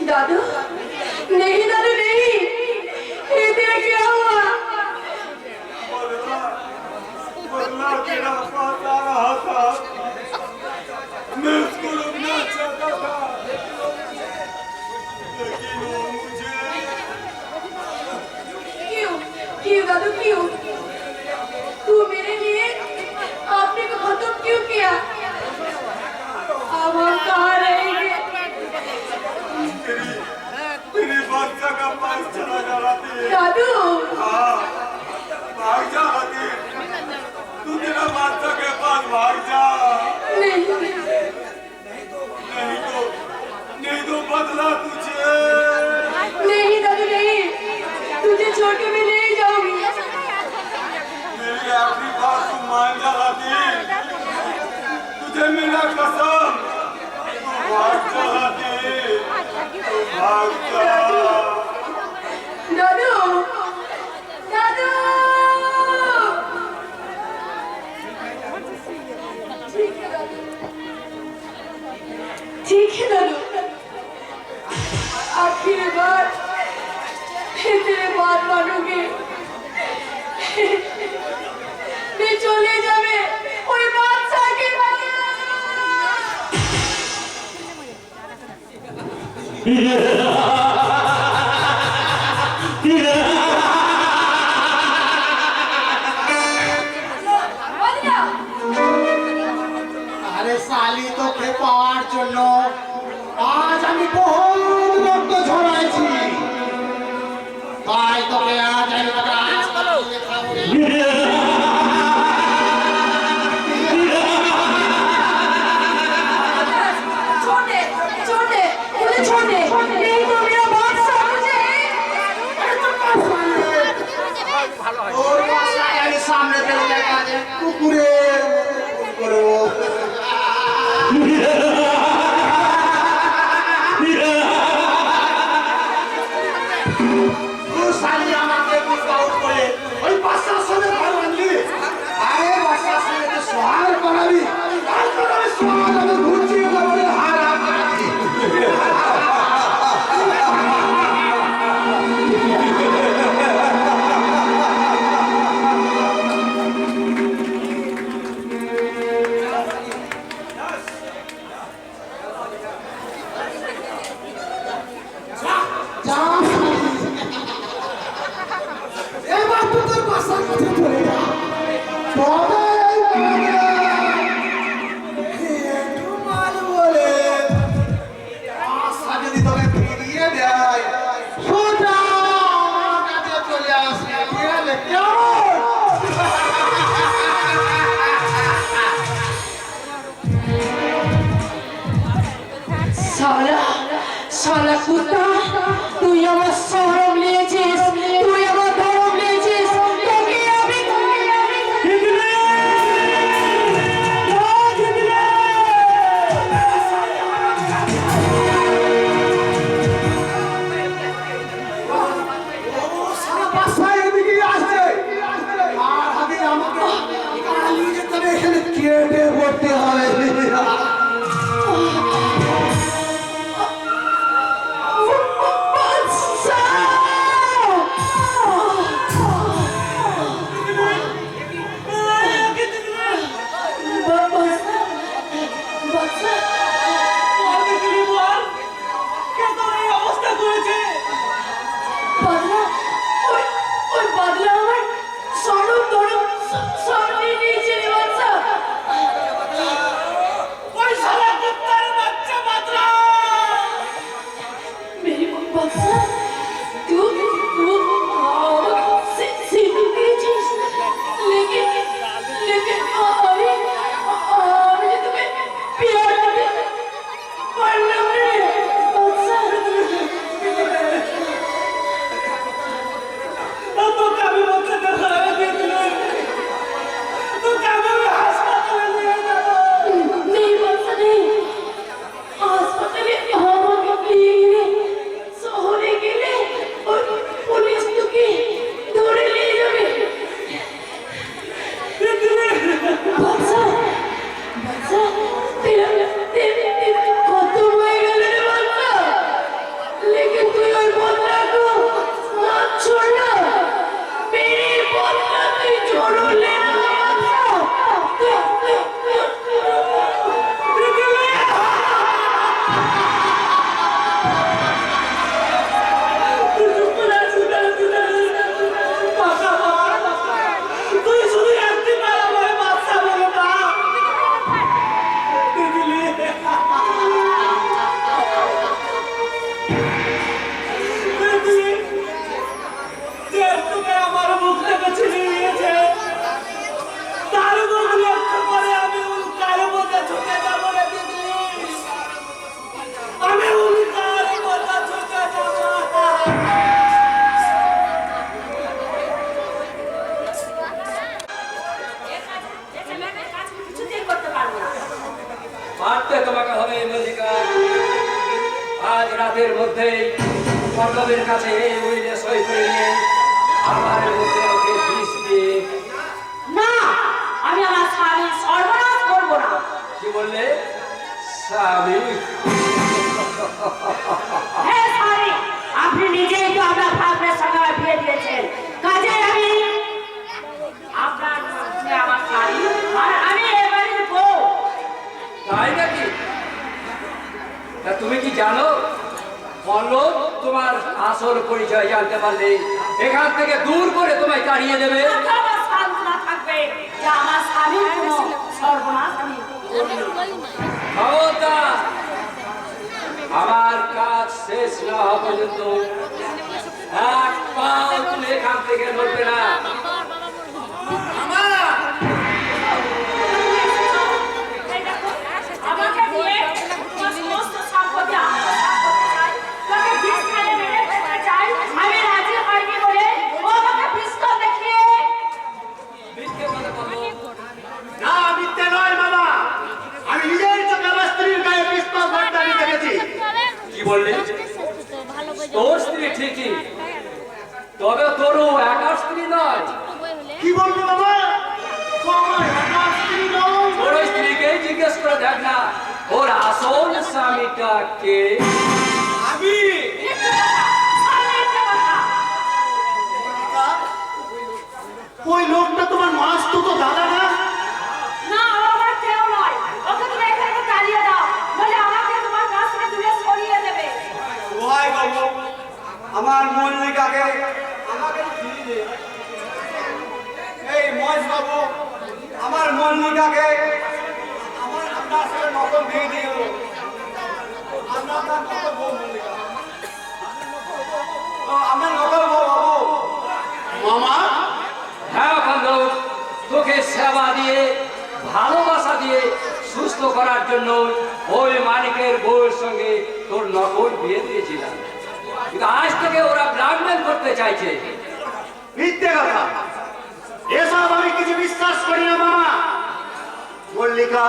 दादू नहीं दादू नहीं, ये तेरा क्या हुआ? वरना तेरा पास आ रहा था, मैं उसको रोकना चाहता था, लेकिन वो मुझे क्यों दादू क्यों? तू मेरे लिए आपने को खत्म क्यों किया? अब हम कहाँ रहेंगे? तेरी बादशाह का पास चला जा रहा थी। दादू हाँ, भाग जा रही, तू तेरा बादशाह के पास भाग जा। नहीं नहीं तो बदला तुझे। नहीं दादू नहीं, तुझे छोड़ के मैं नहीं जाऊंगी। मेरी आखिरी बात तू मान जा रही, तुझे मेरा कसम, तू भाग जा रही, भाग जा। दादू दादू ठीक है दादू, आखिरी बार फिर तेरे बात मानूंगी। मैं चले जावे ওই বাচ্চাকে। আরে শালি তোকে পাওয়ার জন্য আজ আমি বহুত রক্ত ঝরাইছি, তাই তোকে আজ আমি তোকে আজ দেখাবো। छोड़ दे मुझे छोड़ दे, नहीं तो मेरा बादशाह मुझे। ওর বাসায় আমি সামনে থেকে দেখা যায় কুকুরের মতো করবো। তুই শালি আমাকে বুঝাউট করে ওই বাসার সাথে ভালো আনলি। আরে বাসার সাথে তো সোহার করাবি, তারপর আমি সোহার আমি ঘুরছি বলে হারা মারাচ্ছি। এবার তো তোর বাসার কাছে চলে যা। তবে একটু মাল বলে আশা যদি তোকে ফিরিয়ে দেয়, সোজা আমার কাছে চলে আসবে। বুঝলে কেমন? साला साला कुत्ता, তুই আমার শরম নিয়েছিস, তুই আমার ধর্ম নিয়েছিস, তোকে আমি ও সারা বাসায় এদিকে আসছে, আর আগে আমাকে পালিয়ে যেতে হবে, এখানে কেটে পড়তে হবে। ওই এই মল্লিকা, আজ রাতের মধ্যেই পল্লবের কাছে এই উইলে সই করে নিয়ে আমার মধ্যে ওকে বিষ দিয়ে। না, আমি আমার স্বামী সর্বনাশ করবো না। কি বললে? স্বামী? হ্যাঁ স্বামী, আপনি নিজেই তো আপনার ভাগ্নের সঙ্গে আমার বিয়ে দিয়েছেন, কাজে আমি আপনার আমার স্বামী আর আমি এবারে বউ। তাই নাকি? তা তুমি কি জানো পল্লব তোমার আসল পরিচয় জানতে পারলে এখান থেকে দূর করে তোমায় তাড়িয়ে দেবে। আমার সান্ত্বনা থাকবে যে আমার স্বামীর কোনো সর্বনাশ আমি করিনি। খবরদার, আমার কাজ শেষ না হওয়া পর্যন্ত এক পাও তুমি এখান থেকে নড়বে না। আমাকে দিয়ে তোমার সমস্ত সম্পত্তি আত্মসাৎ করতে চাই, তাকে বিষ খাইয়ে মেরে ফেলতে চাই। আমি রাজি হইনি বলে ও আমাকে পিস্তল দেখিয়ে। মিথ্যে কথা বলো। না, মিথ্যে নয় মামা, আমি নিজের চোখে আমার স্ত্রীর গায়ে পিস্তল ধরতে আমি দেখেছি। কি বললে? তোর স্ত্রী ঠিকই, তবে তোরও একার স্ত্রী নয়। কি বলবো বাবা? ও আমার একা স্ত্রী নয়। ওর স্ত্রীকেই জিজ্ঞেস করে দেখ না ওর আসল স্বামীটা কে। আমি মিথ্যে কথা, সব মিথ্যে কথা। ওই লোকটা তোমার মাস্তো তো দাদা না? না, ও আমার কেউ নয়। ওকে তুমি এখান থেকে তাড়িয়ে দাও, বলে আমাকে তোমার কাছ থেকে দূরে সরিয়ে দেবে। ওই বাবু, আমার মল্লিকাকে আমাকে ফিরিয়ে দে। এই মহেশ বাবু, আমার মল্লিকাকে আমার আপনার সাথে নকল দিয়ে দিও। আপনার নাম নকল বউ মল্লিকা। আমার নকল বউ বাবু। মামা, হ্যাঁ বন্ধু, তোকে সেবা দিয়ে ভালোবাসা দিয়ে সুস্থ করার জন্য ওই মানিকের বউয়ের সঙ্গে তোর নকল বিয়ে দিয়েছিলাম, কিন্তু আজ থেকে ওরা ব্ল্যাকমেল করতে চাইছে। মিথ্যে কথা, এসব আমি কিছু বিশ্বাস করি না মামা। মল্লিকা,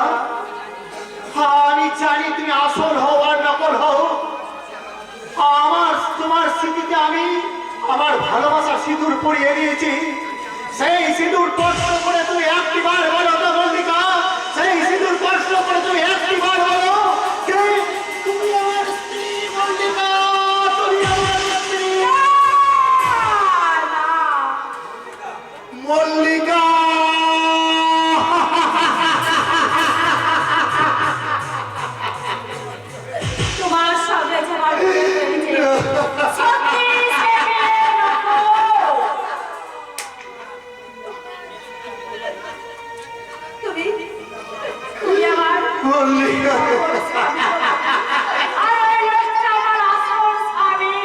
আমি জানি তুমি আসল হও আর নকল হও। তোমার স্মৃতিতে আমি আমার ভালোবাসা সিঁদুর পরিয়ে দিয়েছি। সেই সিঁদুর কষ্ট করে তুমি একটি বার বলো তো মল্লিকা, সেই সিঁদুর কষ্ট করে তুমি একটি বার বলো যে তুমি আমার স্ত্রী মল্লিকা, তুমি আমার স্ত্রী মল্লিকা। তোমার সঙ্গে যে আমার বিয়ে হয়েছে, সত্যি সে বিয়ে নকল। তুমি আমার মল্লিকা, আর ওই লোকটা আমার আসল স্বামী।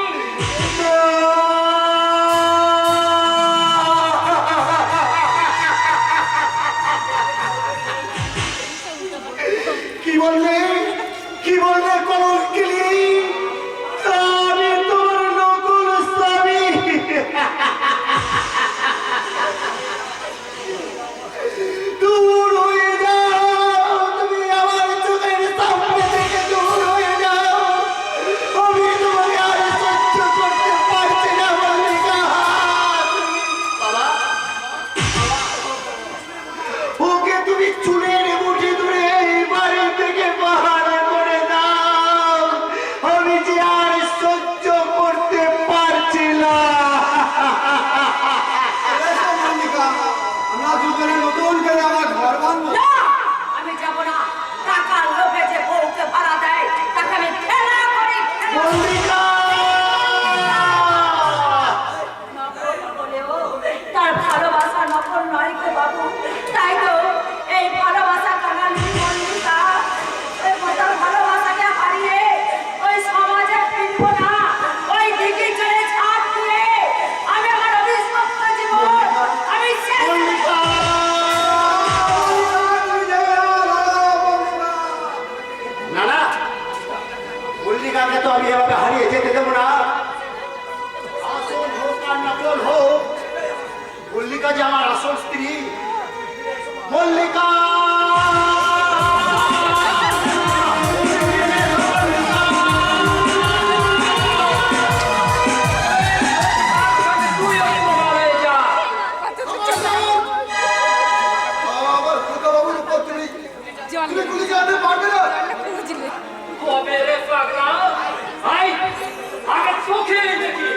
কি বললে? কি বললে কলঙ্কিনী? আমি তোমার নকল স্বামী। দূর হয়ে যাও, তুমি আমার চোখের সামনে থেকে দূর হয়ে যাও। আমি তোমাকে আর সহ্য করতে পারছি না মল্লিকা। বাবা, ওকে তুমি চুলের মুঠি ধরে এই বাড়ি থেকে বাহার করে দাও। তুমি গুলি চালাতে পারবে না? কবে রে পাগলা ভাই আগে চোখে দেখি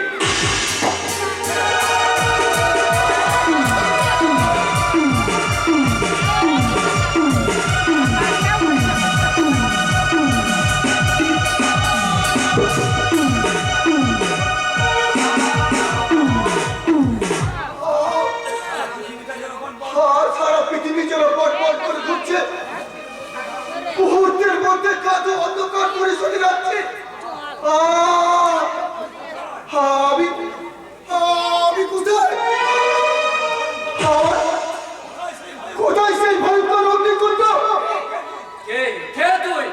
আর সারা পৃথিবী যেন পটপট করে ঘুরছে, মুহূর্তের মধ্যে কাজ অন্ধকার করে চলে যাচ্ছে। আমি আমি কোথায়? কোথায় সেই ভয়ঙ্কর অগ্নিকুণ্ড? কে কে তুই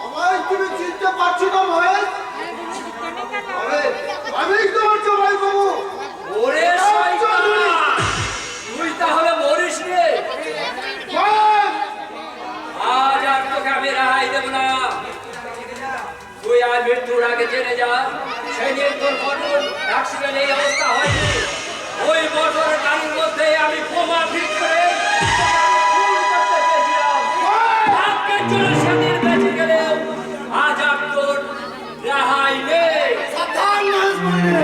আমায় তুমি চিনতে পারছো না মহেশ? আমি তোমার জামাই বাবু। ওরে শয়তান তুই তাহলে মরিস রে আজ আর তোকে আমি রেহাই দেব না তুই আর মৃত্যুর আগে জেনে যা সেদিন তোর মোটর অ্যাক্সিডেন্ট এই অবস্থা হয়নি ওই মোটর গাড়ির মধ্যে আমি বোমা ফিট করে ভাগ্যের জন্য সেদিন বেঁচে গেলেও আজ আর তোর রেহাই নেই সাবধান মহেশ বলে।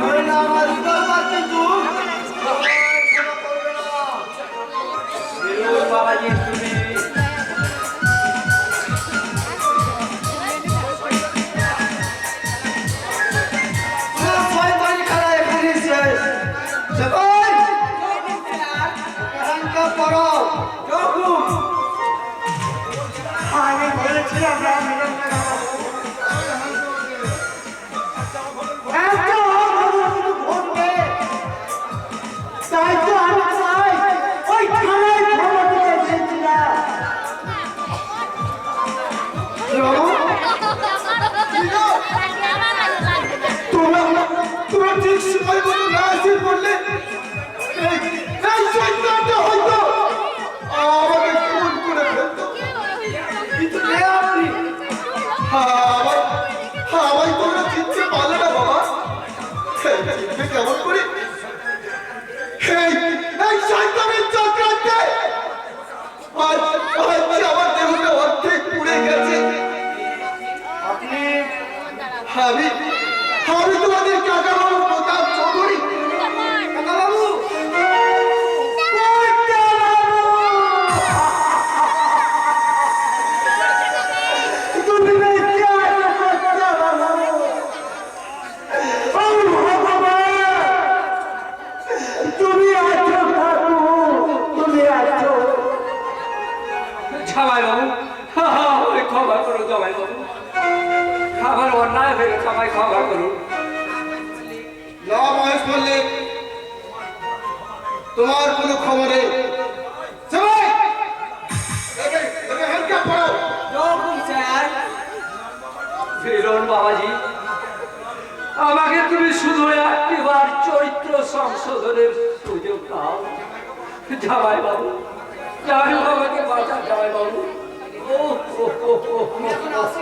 নইলে আমার হৃদয় বাঁচতে তুই ক্ষমা করবে না। বাবাজি তুমি শয়তানি খেলা এখানে শেষ। জবাই এখানকার পড়ো জহুম। আমি বলেছিলাম না মিলন না তাই তো আমি চাই ওই থানায় খবর দিতে চেয়েছিলাম। তোমরা ঠিক সময় মতো না এসে পড়লে এই শয়তানটা হয়তো আমাকে খুন করে ফেলতো। কিন্তু কে আপনি? আমায় তোমরা চিনতে পারলে না বাবা। চিনতে কেমন করে? এই শয়তানের চক্রান্তে আজ আমার দেহটা অর্ধেক পুড়ে গেছে। আমি তোমাদের কাকা বাবু প্রতাপ চৌধুরী। কাকা বাবু তুমি বেঁচে আছো বাচ্চা বাবু। ও ভগবান তুমি আছো কাকু তুমি আছো। জামাই বাবু ওই ক্ষমা করো জামাই বাবু খাবার অন্যায় হয়ে গেছে আমায় ক্ষমা করুন না মহেশ মল্লিক, তোমার কোনো খবর নেই। সবাই একে হ্যান্ডকাপ করো। ফিরন বাবাজি আমাকে তুমি শুধু একটিবার চরিত্র সংশোধনের সুযোগ দাও জামাই বাবু আমাকে বাঁচা জামাই বাবু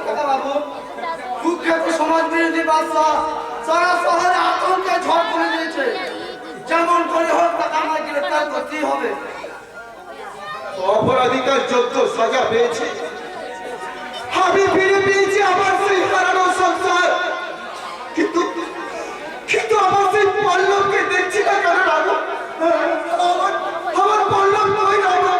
কাকা বাবু, কুখ্যাত সমাজ বিরোধী বাদশা সারা শহরে আতঙ্কে ঝড় করে দিয়েছে। যেমন করে হোক তাকে আমার গ্রেফতার করতেই হবে। অপরাধিতার যোগ্য সাজা পেয়েছে। আমি ফিরে পেয়েছি আমার সেই হারানো সংসার। কিন্তু আমার সেই পল্লবকে দেখছি না কেন রাখো? আমার পল্লব নয় রাখো।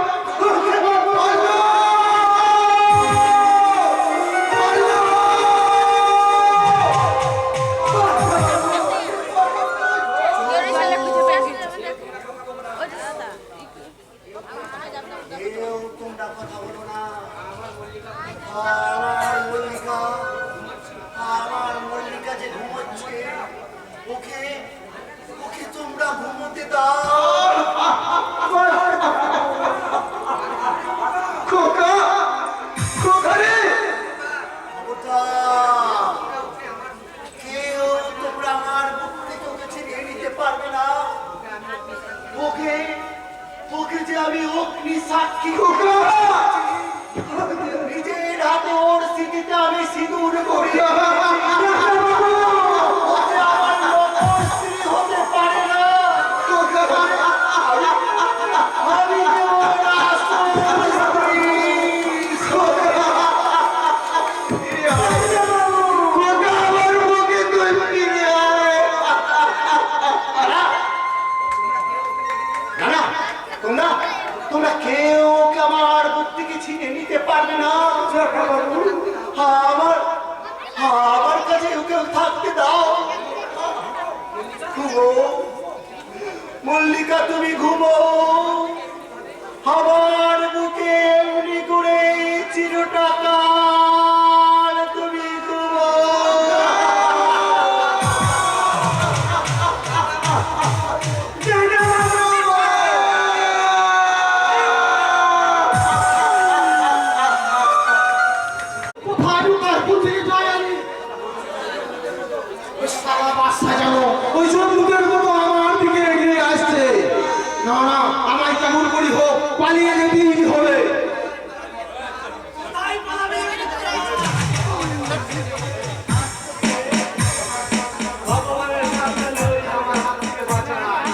তোমরা কথা বলো না। আমার মল্লিকা যে ঘুমোচ্ছে ওকে ওকে তোমরা ঘুমোতে দাও। খোকা খোকা রে, কেউ তোমরা আমার বুক থেকে ওকে ছিনিয়ে নিতে পারবে না। ওকে ওকে যে আমি অগ্নি সাক্ষী খোকা নিজের হাতে ওর স্মৃতিতে আমি সিঁদুর করি। ওকে আমার নকল স্ত্রী হতে পারে না। তোমরা কেউ ওকে আমার বুক থেকে ছিনে নিতে পারবে না। আমার কাছে ওকে থাকতে দাও। ঘুমো মল্লিকা, তুমি ঘুমো আমার বুকে এমনি করে চিরটাকাল তুমি ঘুমো। কোথায় ঢুকার বুদ্ধি যাই আমি সারা বাচ্চা জানো ওই জন্তুদের মতো আমার দিকে এগিয়ে আসছে। না না, আমায় কেমন করি হোক পালিয়ে যেতেই হবে। ভগবানের সামনে লই আমার হাত থেকে বাঁচা নাই।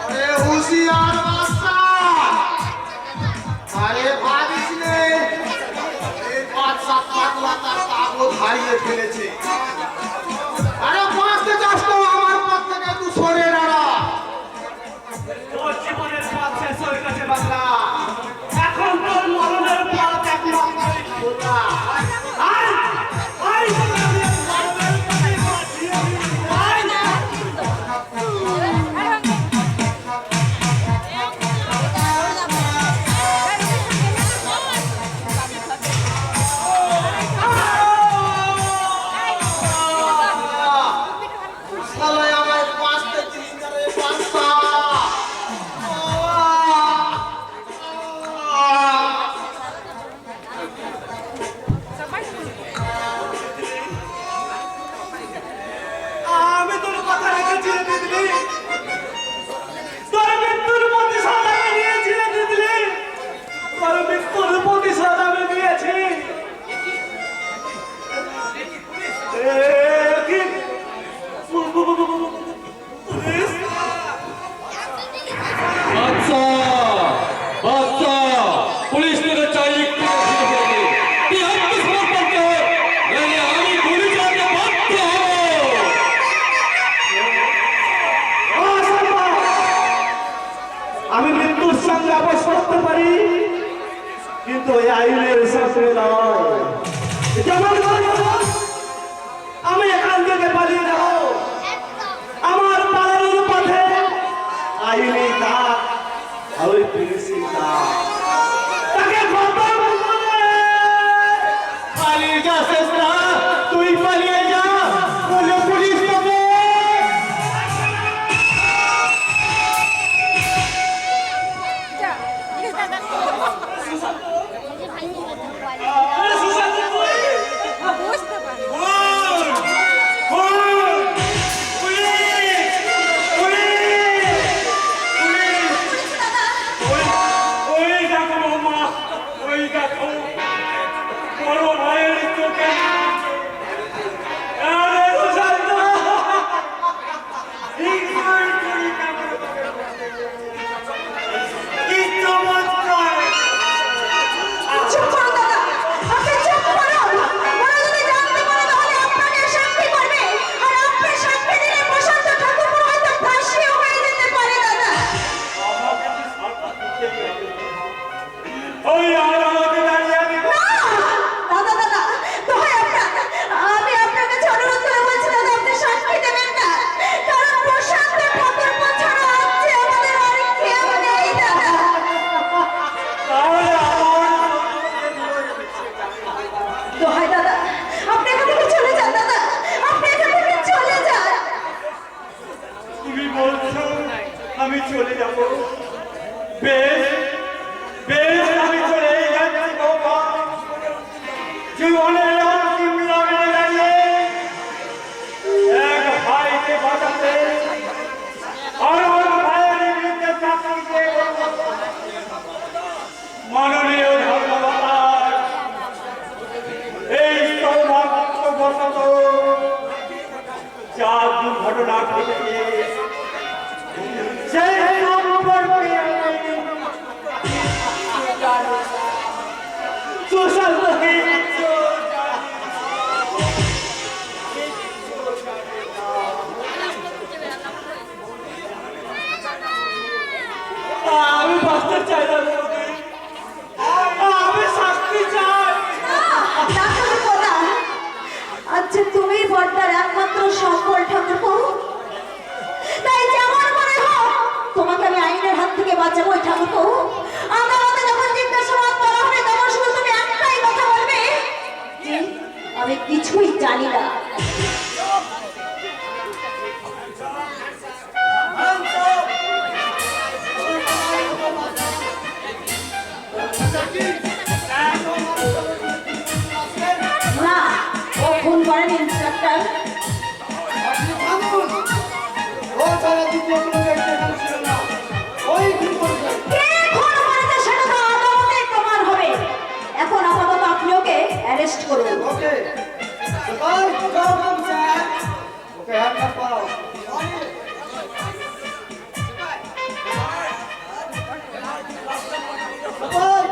আরে হুঁশিয়ার বাচ্চা, আরে ভাবিস নে এই বাচ্চা পাগলা তার কাগজ হারিয়ে ফেলেছে। আরে বাঁচতে চাস তো আমার পথ থেকে একটু সরে দাঁড়া। তোর জীবনের পথ শেষ হয়ে গেছে বাংলা, এখন তোর মরণের পথ একমাত্র খোলা। আয় আয় মরণের পথে বাঁচিয়ে দিই। আয় শালায় আমায় বাঁচতে দিলি না রে বাচ্চা। আমি তোর কথা রেখেছি রে দিদি, তোর মৃত্যুর প্রতিশোধ আমি নিয়েছি রে দিদি, তোর মৃত্যুর প্রতিশোধ আমি নিয়েছি। কি পুলিশ বাচ্চা বাচ্চা পুলিশ থেকে চাই একটু তুই আত্মসমর্পণ কর, নাহলে আমি গুলি চালাতে বাধ্য হব। আমি মৃত্যুর সঙ্গে আপোষ করতে পারি, কিন্তু এই আইনের সাথে নয়। যেমন আমি এখান থেকে পালিয়ে যাব, আমার পালানোর পথে আইনি দাগ আর ওই পুলিশি দাগ তাকে খতম করে পালিয়ে যাচ্ছিস না, তুই পালিয়ে যা, বলে পুলিশ তোকে বুঝতে পারি চুপ করো দাদা, আপনি চুপ করুন। ওরা যদি জানতে পারে তাহলে আপনাকে শাস্তি করবে, আর আপনি শাস্তি দিলে প্রশান্ত ঠাকুর হয়তো ফাঁসিও হয়ে যেতে পারে দাদা। ওই আর আমাকে দাঁড়িয়ে দিবে। না দাদা দাদা, দোহাই আপনার, আমি আপনার কাছে অনুরোধ করে বলছি দাদা, আপনি শাস্তি দেবেন না, কারণ প্রশান্ত ঠাকুর ছাড়া আছে আমাদের আর কেউ নেই দাদা। তাহলে দোহাই দাদা, আপনি এখান থেকে চলে যান দাদা, আপনি এখান থেকে চলে যান। তুমি বলছো আমি চলে যাব? বেশ বেশ, আমি চলে যাচ্ছি বাবা। জীবনের অন্তিম লড়াই দাঁড়িয়ে এক ভাইকে বাঁচাতে আর ওর ভাইয়ের বিরুদ্ধে চাকরি দিয়ে মাননীয় ধর্মবাদ এই সৌভাগ্যবশত যা দুর্ঘটনা ঘটেছে সেই সম্পর্কে সোশ্যাল আমি বাঁচতে চাই না বৌদি। আমি শাস্তি চাই। ডাক্তার প্রধান, আচ্ছা তুমি বর্দার একমাত্র সম্বল ঠাকুরপো, তাই যেমন মনে হোক তোমাকে আমি আইনের হাত থেকে বাঁচাবো ঠাকুরপো। আদালতে যখন জিজ্ঞাসাবাদ করা হবে তখন শুধু তুমি একটাই কথা বলবে যে আমি কিছুই জানি না। না, ও খুন করেনি ইন্সপেক্টর। আপনি থামুন। ও ছাড়া দ্বিতীয় কোনো ব্যক্তি এখানে ছিল না। ওই খুন করেছে। কে খুন করেছে সেটা তো আদালতে প্রমাণ হবে। এখন আপাতত আপনি ওকে অ্যারেস্ট করুন। ওকে গোপাল, যাও স্যার। ওকে হ্যান্ডকাফ করাও। গোপাল,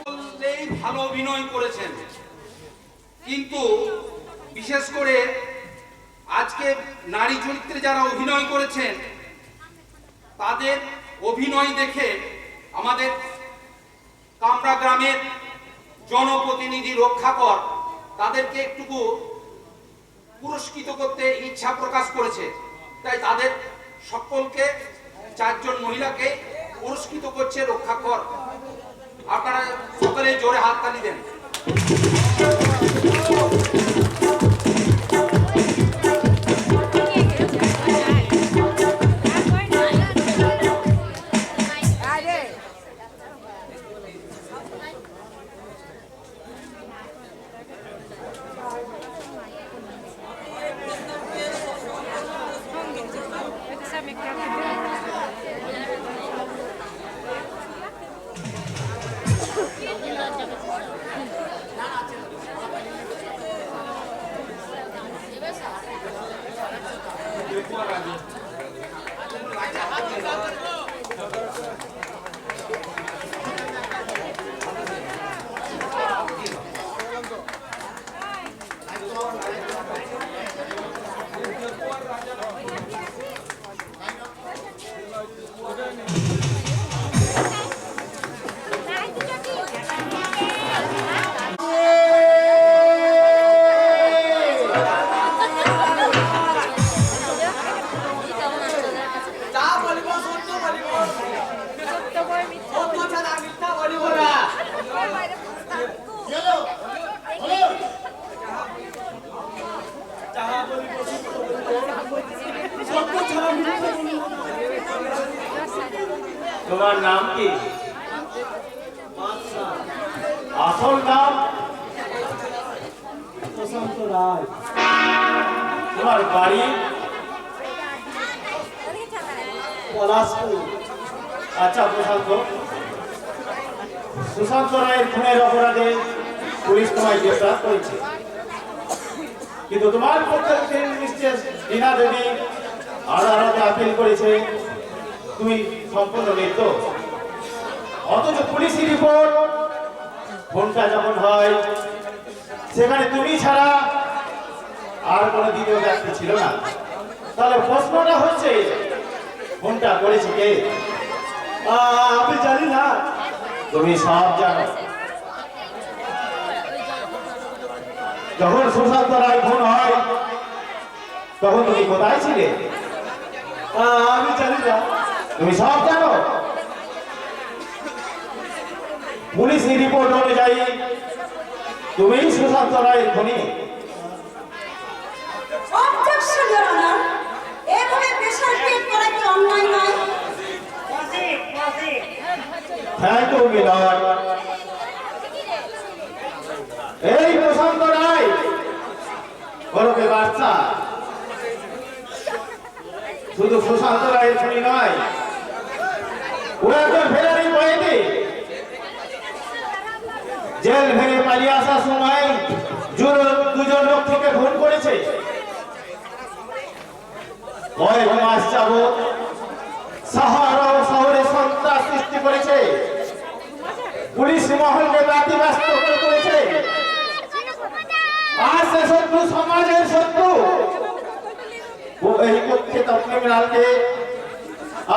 বললেই ভালো অভিনয় করেছেন, কিন্তু বিশেষ করে আজকে নারী চরিত্রে যারা অভিনয় করেছেন তাদের অভিনয় দেখে আমাদের কামরা গ্রামের জনপ্রতিনিধি রক্ষাকর তাদেরকে একটুকু পুরস্কৃত করতে ইচ্ছা প্রকাশ করেছে। তাই তাদের সকলকে, 4 জন মহিলাকে পুরস্কৃত করছে রক্ষাকর। আপনারা সকলে জোরে হাততালি দেন। তোমার নাম কি? আসল নাম? প্রশান্ত রায়। তোমার বাড়ি? পলাশপুর। আচ্ছা প্রশান্ত, সুশান্ত রায়ের খুনের অপরাধে পুলিশ তোমায় গ্রেফতার করেছে, কিন্তু তোমার পক্ষে মিস্ট্রেস টিনা দেবী আদালতে আপিল করেছে তুমি সম্পূর্ণ নির্দোষ। অথচ পুলিশি রিপোর্ট ফোনটা যখন হয় সেখানে তুমি ছাড়া আর কোনো দ্বিতীয় ব্যক্তি ছিল না। তাহলে প্রশ্নটা হচ্ছে ফোনটা করেছে কে? আমি জানি না। তুমি সব জানো। যখন সুশান্ত রায় খুন হয় তখন তুমি কোথায় ছিলে? আমি জানি না। তুমি সব জানো। পুলিশি রিপোর্ট অনুযায়ী তুমি সুশান্ত রায়ের খুনি। অবজেকশন ইওর অনার, এভাবে প্রেসার ক্রিয়েট করা কি অন্যায় নয়? থ্যাংক ইউ মিলন। এই প্রশান্ত রায় ওরফে বাচ্চা শুধু সুশান্ত রায়ের খুনি নয়, ও একজন ফেরারি কয়েদি। জেল ভেঙে পালিয়ে আসার সময় দুজন লোককে খুন করেছে। কয়েক মাস যাবত শহরে সন্ত্রাস সৃষ্টি করেছে। পুলিশ মহলকে ব্যতিব্যস্ত করে তুলেছে। আর সে শত্রু সমাজের শত্রু এই কুখ্যাত ক্রিমিনালকে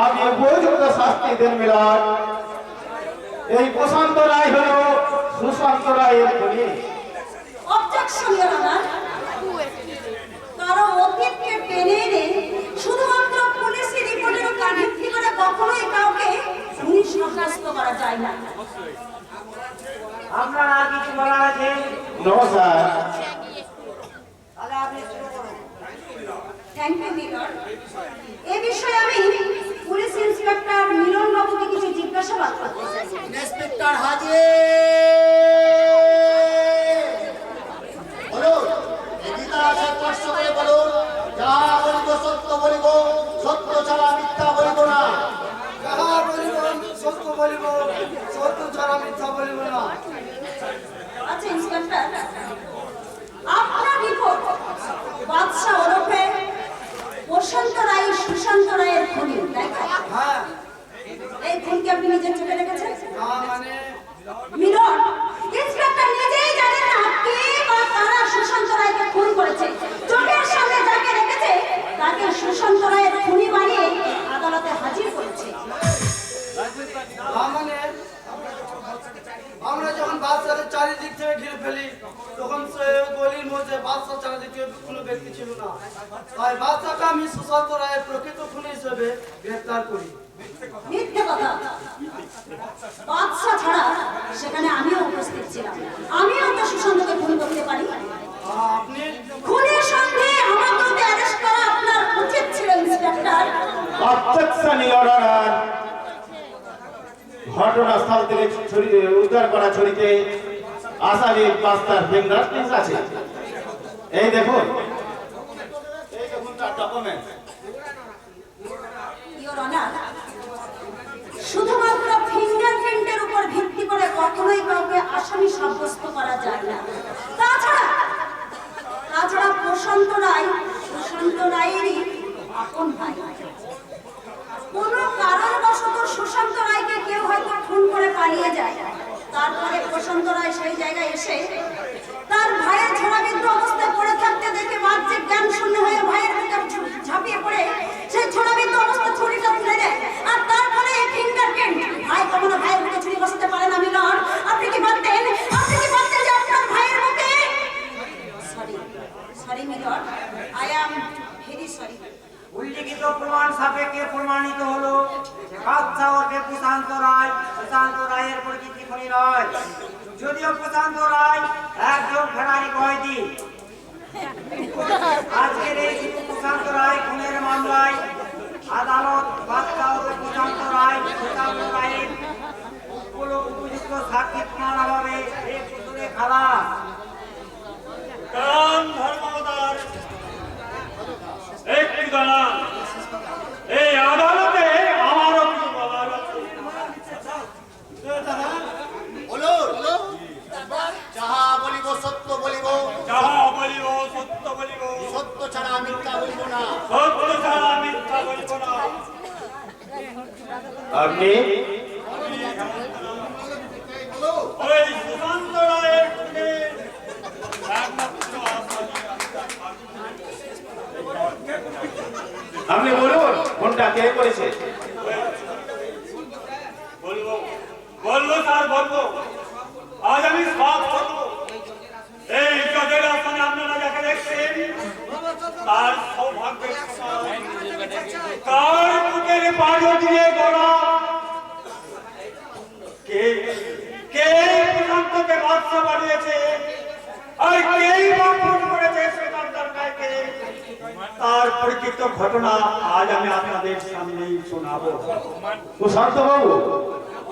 আমি উপযুক্ত শাস্তি দেন মিলাদ। এই প্রশান্ত রায় হল সুশান্ত রায়ের খুনি। অবজেকশন ইওর অনার, কারো অতীতকে টেনে এনে শুধুমাত্র পুলিশি রিপোর্টের উপর ভিত্তি করে কখনোই কাউকে খুনি সাব্যস্ত করা যায় না। আপনার আর কিছু বলার আছে? নমস্কার। তাহলে আপনি শুরু করুন। থ্যাংক ইউ মিলন। এই বিষয়ে আমি পুলিশ ইন্সপেক্টর মিলন বাবুকে কিছু জিজ্ঞাসাবাদ করতে চাই। ইন্সপেক্টর হাজির। বলুন, এদিকে আসে কষ্ট করে বলুন, যা বলিব সত্য বলিব, সত্য ছাড়া মিথ্যা বলিব না। যাহা বলিব সত্য বলিব, সত্য ছাড়া মিথ্যা বলিব না। আচ্ছা ইন্সপেক্টর, আপনার রিপোর্ট বাদশা ওরফে প্রশান্ত রায় সুশান্ত রায়ের খুনি, তাই তো? হ্যাঁ, এই খুনকে আপনি নিজের চোখে দেখেছেন? না মানে মিলন, ইন্সপেক্টর নিজেই জানেন না কে বা কারা সুশান্ত রায়কে খুন করেছে। চোখের সামনে যাকে রেখেছে তাকে সুশান্ত রায়ের খুনি বানিয়ে আদালতে হাজির করেছে। না মানে আমরা যখন বাদশাকে চারিদিক থেকে ঘিরে ফেলি তখন সে গলির মধ্যে বাদশা চারিদিক থেকে কোনো ব্যক্তি ছিল না, তাই বাদশাকে আমি সুশান্ত রায়ের প্রকৃত খুনি হিসেবে গ্রেফতার করি। মিথ্যে কথা। বাদশা ছাড়া সেখানে আমিও উপস্থিত ছিলাম, আমিও তো সুশান্তকে খুন করতে পারি। আপনি খুনের সঙ্গে আমাকে অ্যারেস্ট করা আপনার উচিত ছিল ইন্সপেক্টর। Objection your honour. ঘটনাস্থল থেকে উদ্ধার করা ছড়িতে আসামি পাঁচটার ফিঙ্গারপ্রিন্টস আছে। এই দেখুন, এই দেখুন তার ডকুমেন্ট। ইওর অনার, শুধুমাত্র ফিঙ্গারপ্রিন্টের উপর ভিত্তি করে কখনোই কাউকে আসামি সাব্যস্ত করা যায় না। তাছাড়া প্রশান্ত রায়েরই আপন ভাই। কোনো কারণবশত সুশান্ত রায়কে কেউ হয়তো খুন করে পালিয়ে যায়, তারপরে প্রশান্ত রায় সেই জায়গায় এসে তার ভাইয়ের ছোড়াবিদ্ধ অবস্থায় পড়ে থাকতে দেখে বাহ্যিক জ্ঞান শূন্য হয়ে ভাইয়ের বুকে ঝাঁপিয়ে পড়ে সেই ছোড়াবিদ্ধ অবস্থা ছুরিটা তুলে দেয়। আর তারপরে এই ফিঙ্গারপ্রিন্ট, ভাই কখনো ভাইয়ের বুকে ছুরি বসাতে পারে না মিলন। আপনি কি ভাবতেন যে আপনার ভাইয়ের বুকে sorry Milan, I am very sorry. উল্লিখিত প্রমাণ সাপেক্ষে প্রমাণিত হলো যে বাদশা ওরফে সুশান্ত রায়ের পরিচিতি খুনি নয়। যদিও প্রশান্ত রায় একজন ফেরারি কয়েদি, আজকের এই সুশান্ত রায় খুনের মামলায় আদালত বাদশা ওরফে সুশান্ত রায়ের উপযুক্ত সাক্ষী প্রমাণ অভাবে এক বছরে খালাস। কারণ ধর্মদার একটি দালাল এই আদালতে আমারও কিছু বলার আছে। যাহা বলিব সত্য বলিব, যাহা বলিব সত্য বলিব, সত্য ছাড়া মিথ্যা বলিব না। সত্য ছাড়া মিথ্যা বলিব না। আপনি ওই সুশান্ত রায়ের খুনে একমাত্র আসামি। আপনি বলুন কোনটা কে করেছে? বলবো স্যার, বলবো। আজ আমি সব বলবো। এই জজের আসনে আপনারা যাকে দেখছেন তার সৌভাগ্যের সমান। তার বুকের পাড়ো দিয়ে গড়া কে প্রশান্তকে বাদশা বানিয়েছে আর কেই বা খুন করেছে সুশান্তর রায়কে, তার পরিচিত ঘটনা আজ আমি আপনাদের সামনেই শোনাবো। সুশান্ত বাবু,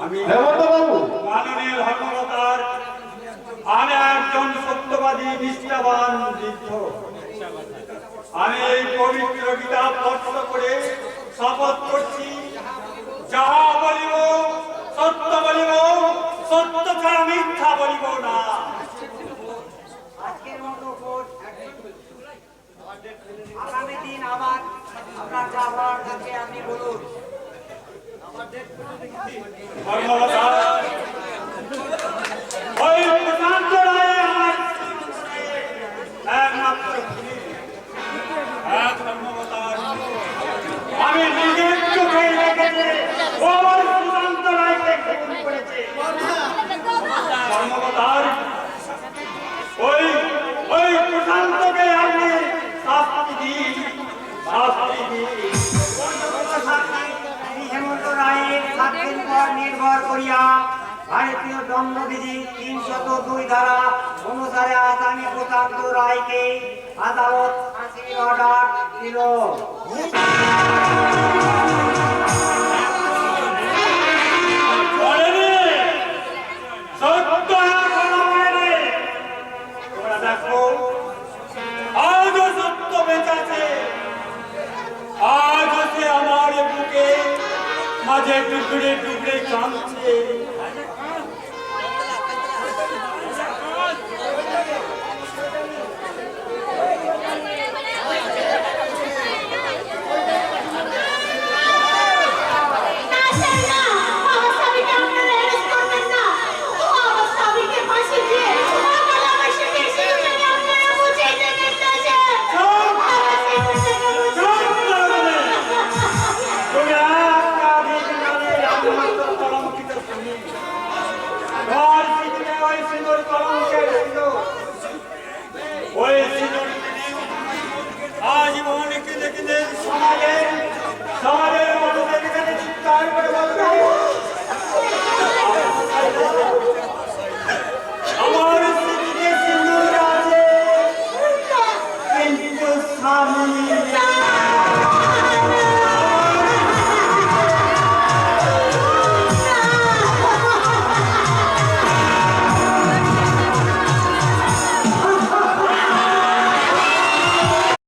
আমি হেমন্ত বাবু, মাননীয় ধর্মকর্তার আমি একজন সত্যবাদী নিষ্ঠাবান বৃদ্ধ। আমি এই পবিত্র গীতা স্পর্শ করে শপথ করছি, যাহা বলিব সত্য বলিব, সত্য ছাড়া মিথ্যা বলিব না। আজকের মতো কোর্ট আগামী দিন আবার আপনার যা বলার থাকে আপনি বলুন। ধর্মকর্তা ওই প্রশান্ত রায় আমার একমাত্র এক ধর্মবতার। আমি নিজের চোখে দেখেছি ও আমার প্রশান্ত রায়কে খুন করেছে। ধর্মবতার ওই ওই প্রশান্তকে আপনি শাস্তি দিন, শাস্তি দিন। হেমন্ত রায়ের সাক্ষীর উপর নির্ভর করিয়া ভারতীয় দণ্ডবিধি ৩০২ ধারা অনুসারে আসামি প্রশান্ত রায়কে আদালত ফাঁসির অর্ডার দিল। সত্য এখনো মনে তোমরা দেখো, আজও সত্য বেঁচেছে, আজও সে আমার বুকে মাঝে টুকরে টুকরে কাঁদছে।